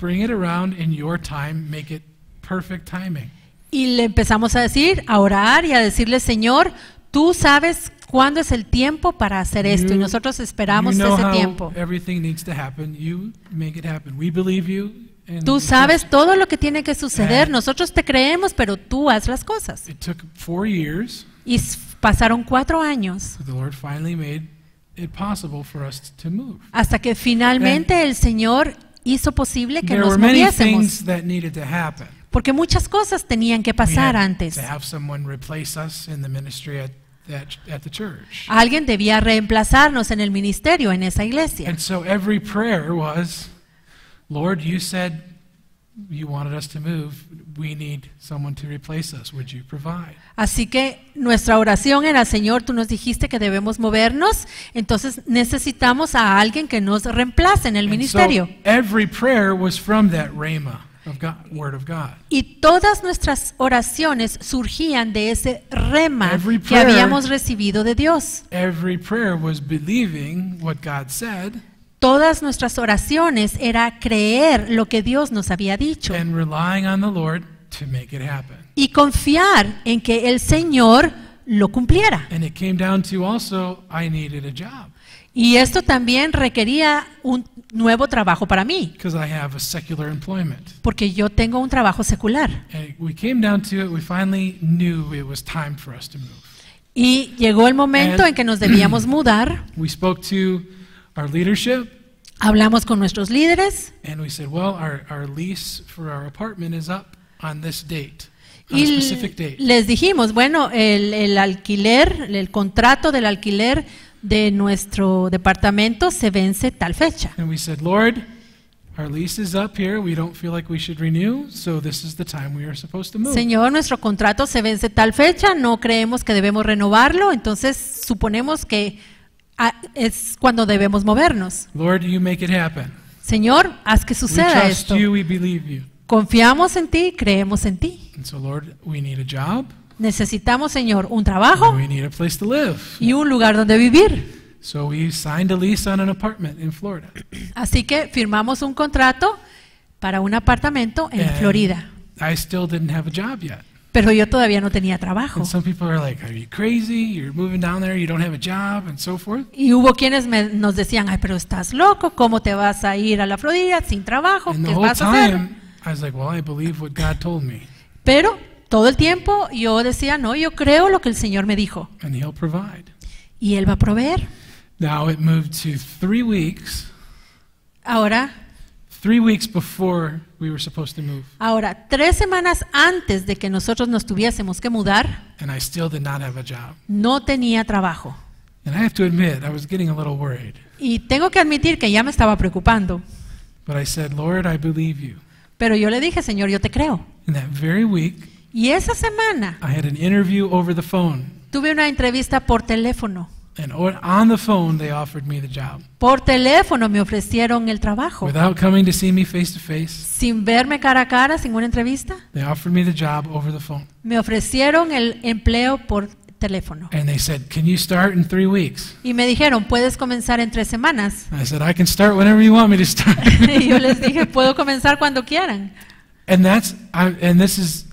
bring it around in your time, make it perfect timing. Y le empezamos a decir, a orar y a decirle, Señor, tú sabes cuándo es el tiempo para hacer esto. Y nosotros esperamos you know ese how tiempo. everything needs to happen. You make it happen. We believe you. And Tú we sabes trust todo lo que tiene que suceder. And- Nosotros te creemos, pero tú haz las cosas. you. It took 4 years, Y pasaron 4 años but the Lord finally made it possible for us to move. hasta que finalmente el Señor hizo posible que There nos were many moviésemos. things that needed to happen. Porque muchas cosas tenían que We pasar had antes. to have someone replace us in the ministry at the church. Alguien debía reemplazarnos en el ministerio en esa iglesia. And so every prayer was, Lord, you said you wanted us to move. We need someone to replace us. Would you provide? Así que nuestra oración era, Señor, tú nos dijiste que debemos movernos, entonces necesitamos a alguien que nos reemplace en el And ministerio. so every prayer was from that rhema of God, word of God. Y todas nuestras oraciones surgían de ese rema Every que prayer- habíamos recibido de Dios. Every prayer was believing what God said Todas nuestras oraciones era creer lo que Dios nos había dicho and relying on the Lord to make it happen. y confiar en que el Señor lo cumpliera. And it came down to also, I needed a job Y esto también requería un nuevo trabajo para mí, because I have a secular employment. porque yo tengo un trabajo secular. And we came down to it, we finally knew it was time for us to move. Y llegó el momento And- en que nos debíamos mudar. We spoke to our leadership Hablamos con nuestros líderes and we said, well, our lease for our apartment is up on this date, on a y specific date. les dijimos, bueno, el alquiler, el contrato del alquiler de nuestro departamento se vence tal fecha. And we said, Lord, our lease is up here. We don't feel like we should renew, so this is the time we are supposed to move. Señor, nuestro contrato se vence tal fecha, no creemos que debemos renovarlo, entonces suponemos que es cuando debemos movernos. Lord, you make it happen. Señor, haz que We suceda trust esto. you, we believe you. Confiamos en ti, creemos en ti. And so, Lord, we need a job, Necesitamos, Señor, un and trabajo we need a place to live. y un lugar donde vivir. So we signed a lease on an apartment in Florida. Así que firmamos un contrato para un apartamento en And Florida. I still didn't have a job yet. Pero yo todavía no tenía trabajo. And some people are like, are you crazy? You're moving down there, you don't have a job, and so forth. Y hubo quienes nos decían, ay, pero estás loco, ¿cómo te vas a ir a la Florida sin trabajo? And the ¿Qué whole vas a hacer? time, I was like, well, I believe what God told me, Pero todo el tiempo yo decía, no, yo creo lo que el Señor me dijo. and He'll provide. Y Él va a proveer. Now it moved to 3 weeks, Ahora, 3 weeks before we were supposed to move, 3 semanas antes de que nosotros nos tuviésemos que mudar, and I still did not have a job. no tenía trabajo. And I have to admit, I was getting a little worried. Y tengo que admitir que ya me estaba preocupando. But I said, Lord, I believe you. Pero yo le dije, Señor, yo te creo. And that very week, Y esa semana I had an interview over the phone. tuve una entrevista por teléfono. And on the phone, they offered me the job. Por teléfono me ofrecieron el trabajo. Without coming to see me face to face, Sin verme cara a cara, sin una entrevista, they offered me the job over the phone. me ofrecieron el empleo por teléfono. And they said, can you start in 3 weeks? Y me dijeron, puedes comenzar en 3 semanas. I said, I can start whenever you want me to start. Y yo les dije, puedo comenzar cuando quieran. And this is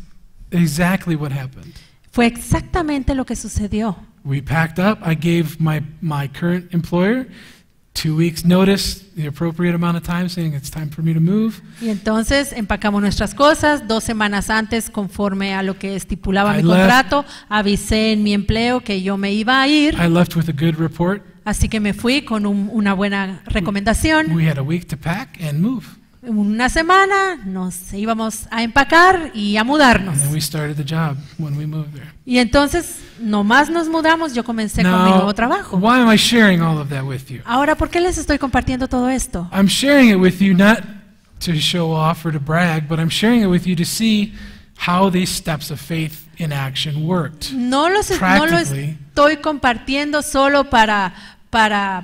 exactly what happened. Fue exactamente lo que sucedió. We packed up. I gave my current employer 2 weeks notice, the appropriate amount of time, saying it's time for me to move. Y entonces empacamos nuestras cosas. 2 semanas antes, conforme a lo que estipulaba I mi left. contrato, avisé en mi empleo que yo me iba a ir. I left with a good report. Así que me fui con una buena recomendación. We had a week to pack and move. Una semana nos íbamos a empacar y a mudarnos. And then we started the job when we moved there. Y entonces, nomás nos mudamos, yo comencé con mi nuevo trabajo. why am I sharing all of that with you? Ahora, ¿por qué les estoy compartiendo todo esto? I'm sharing it with you not to show off or to brag, but I'm sharing it with you to see how these steps of faith in action worked. No lo Practically. estoy compartiendo solo para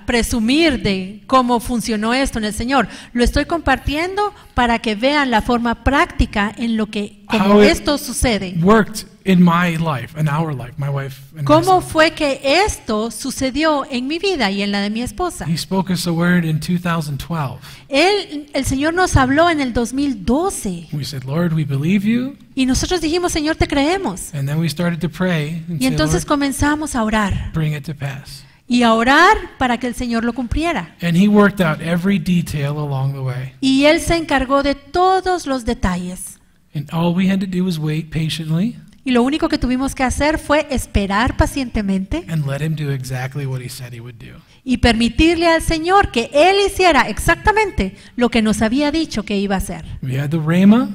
presumir de cómo funcionó esto en el Señor. Lo estoy compartiendo para que vean la forma práctica en lo que como How it esto sucede. Worked in my life, in our life, my wife and ¿Cómo myself. fue que esto sucedió en mi vida y en la de mi esposa? He spoke us a word in 2012. El Señor nos habló en el 2012 We said, Lord, we believe you. y nosotros dijimos, Señor, te creemos. And then we started to pray and Y say, entonces Lord, comenzamos a orar bring it to pass. y a orar para que el Señor lo cumpliera. And he worked out every detail along the way. Y Él se encargó de todos los detalles. And all we had to do was wait patiently Y lo único que tuvimos que hacer fue esperar pacientemente and let him do exactly what he said he would do. y permitirle al Señor que Él hiciera exactamente lo que nos había dicho que iba a hacer. We had the rhema,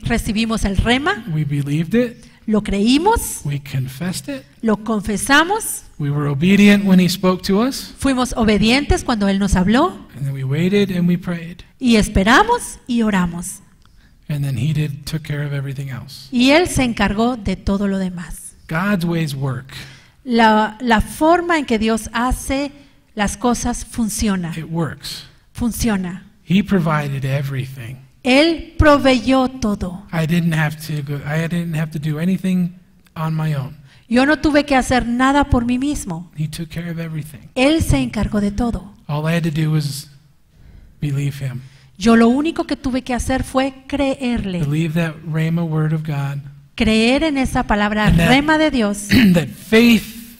Recibimos el rema, we believed it, lo creímos, we confessed it, lo confesamos, we were obedient when he spoke to us, fuimos obedientes cuando Él nos habló and then we waited and we prayed. y esperamos y oramos. and then he took care of everything else. Y Él se encargó de todo lo demás. God's ways work. La forma en que Dios hace las cosas funciona. It works. Funciona. He provided everything. Él proveyó todo. I didn't have to do anything on my own. Yo no tuve que hacer nada por mí mismo. He took care of everything. Él se encargó de todo. All I had to do was believe him. Yo lo único que tuve que hacer fue creerle. Believe that rhema word of God. Creer en esa palabra And that- rema de Dios. That faith,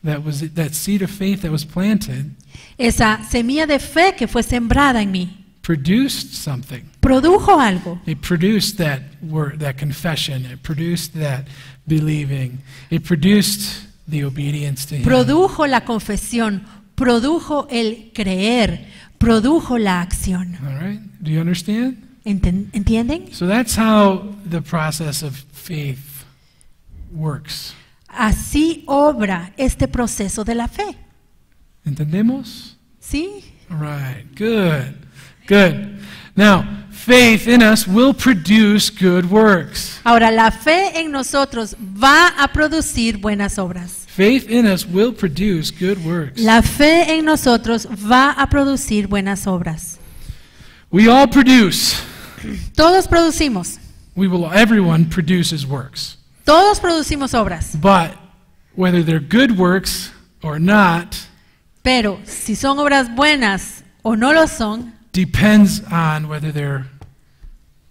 that seed of faith that was planted, Esa semilla de fe que fue sembrada en mí. produced something. Produjo algo. It produced that word, that confession. It produced that believing. It produced the obedience to him. Produjo la confesión. Produjo el creer. Produjo la acción. All right? Do you understand? ¿Entienden? So that's how the process of faith works. Así obra este proceso de la fe. ¿Entendemos? ¿Sí? All right. Good. Good. Now, faith in us will produce good works. Ahora, la fe en nosotros va a producir buenas obras. Faith in us will produce good works. La fe en nosotros va a producir buenas obras. We all produce. Todos producimos. Everyone produces works. Todos producimos obras. But whether they're good works or not Pero si son obras buenas o no lo son, depends on whether they're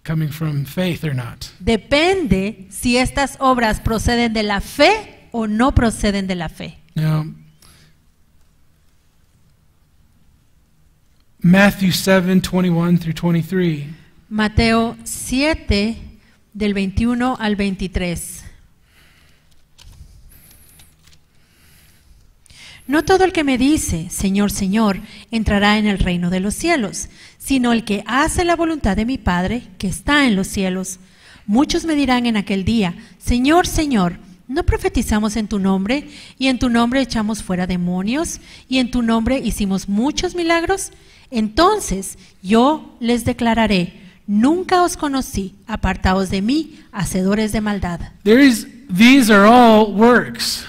coming from faith or not. depende si estas obras proceden de la fe o no proceden de la fe. Now, Matthew 7:21 through 23. Mateo 7, del 21 al 23. No todo el que me dice, Señor, Señor, entrará en el reino de los cielos, sino el que hace la voluntad de mi Padre que está en los cielos. Muchos me dirán en aquel día, Señor, Señor, ¿no profetizamos en tu nombre, y en tu nombre echamos fuera demonios, y en tu nombre hicimos muchos milagros? Entonces yo les declararé, nunca os conocí, apartaos de mí, hacedores de maldad. These are all works.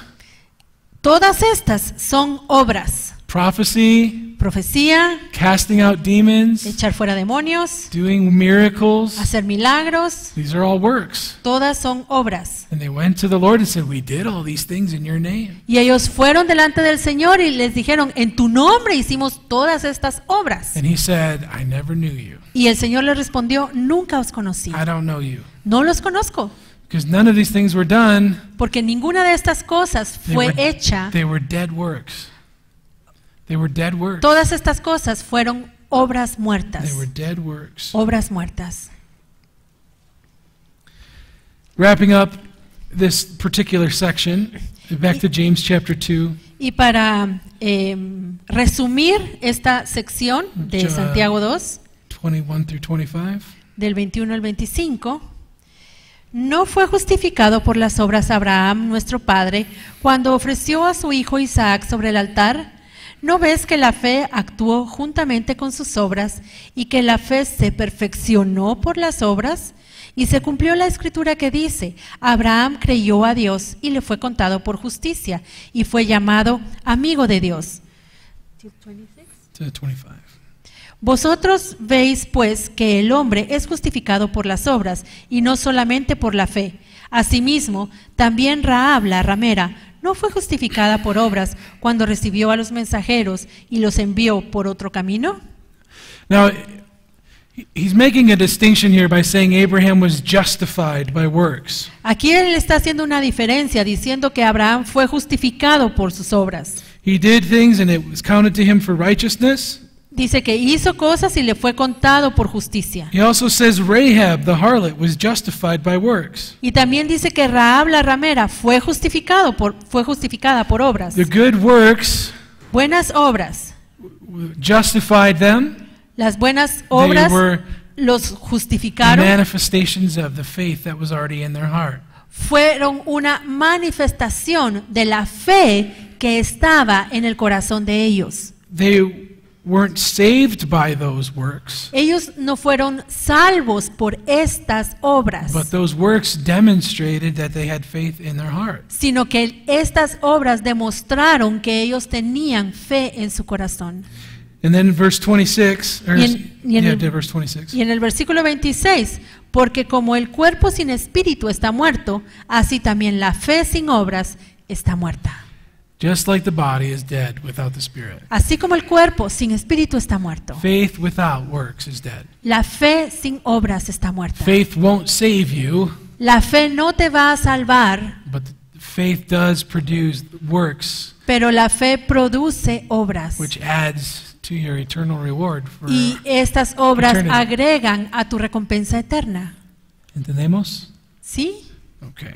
Todas estas son obras. Prophecy, Profecía, casting out demons, echar fuera demonios, doing miracles. hacer milagros, These are all works. todas son obras. And they went to the Lord and said, we did all these things in your name. Y ellos fueron delante del Señor y les dijeron, en tu nombre hicimos todas estas obras. And he said, I never knew you. Y el Señor les respondió, nunca os conocí. I don't know you. No los conozco, Because none of these things were done. porque ninguna de estas cosas fue hecha. They were dead works. They were dead works. Todas estas cosas fueron obras muertas. They were dead works. Obras muertas. Wrapping up this particular section, back to James chapter 2. Y para resumir esta sección de Ya. Santiago 2, 21 through 25. del 21 al 25, no fue justificado por las obras Abraham, nuestro padre, cuando ofreció a su hijo Isaac sobre el altar. ¿No ves que la fe actuó juntamente con sus obras y que la fe se perfeccionó por las obras? Y se cumplió la escritura que dice, Abraham creyó a Dios y le fue contado por justicia y fue llamado amigo de Dios. To 25. Vosotros veis pues que el hombre es justificado por las obras y no solamente por la fe. Asimismo, también Rahab la ramera no fue justificada por obras cuando recibió a los mensajeros y los envió por otro camino. Now, he's making a distinction here by saying Abraham was justified by works. Aquí él está haciendo una diferencia diciendo que Abraham fue justificado por sus obras. He did things and it was counted to him for righteousness. Dice que hizo cosas y le fue contado por justicia. He also says Rahab, the harlot, was justified by works. Y también dice que Rahab la ramera fue justificada por obras. The good works Buenas obras. justified them. Las buenas obras They were los justificaron, manifestations of the faith that was already in their heart. fueron una manifestación de la fe que estaba en el corazón de ellos. They weren't saved by those works, Ellos no fueron salvos por estas obras, but those works demonstrated that they had faith in their heart. sino que estas obras demostraron que ellos tenían fe en su corazón. And then verse 26, or, Y en el- verse 26. Y en el versículo 26, porque como el cuerpo sin espíritu está muerto, así también la fe sin obras está muerta. Just like the body is dead without the spirit, Así como el cuerpo sin espíritu está muerto, faith without works is dead. la fe sin obras está muerta. Faith won't save you, La fe no te va a salvar, but faith does produce works, pero la fe produce obras. which adds to your eternal reward. Y estas obras eternity. agregan a tu recompensa eterna. ¿Entendemos? ¿Sí? Okay.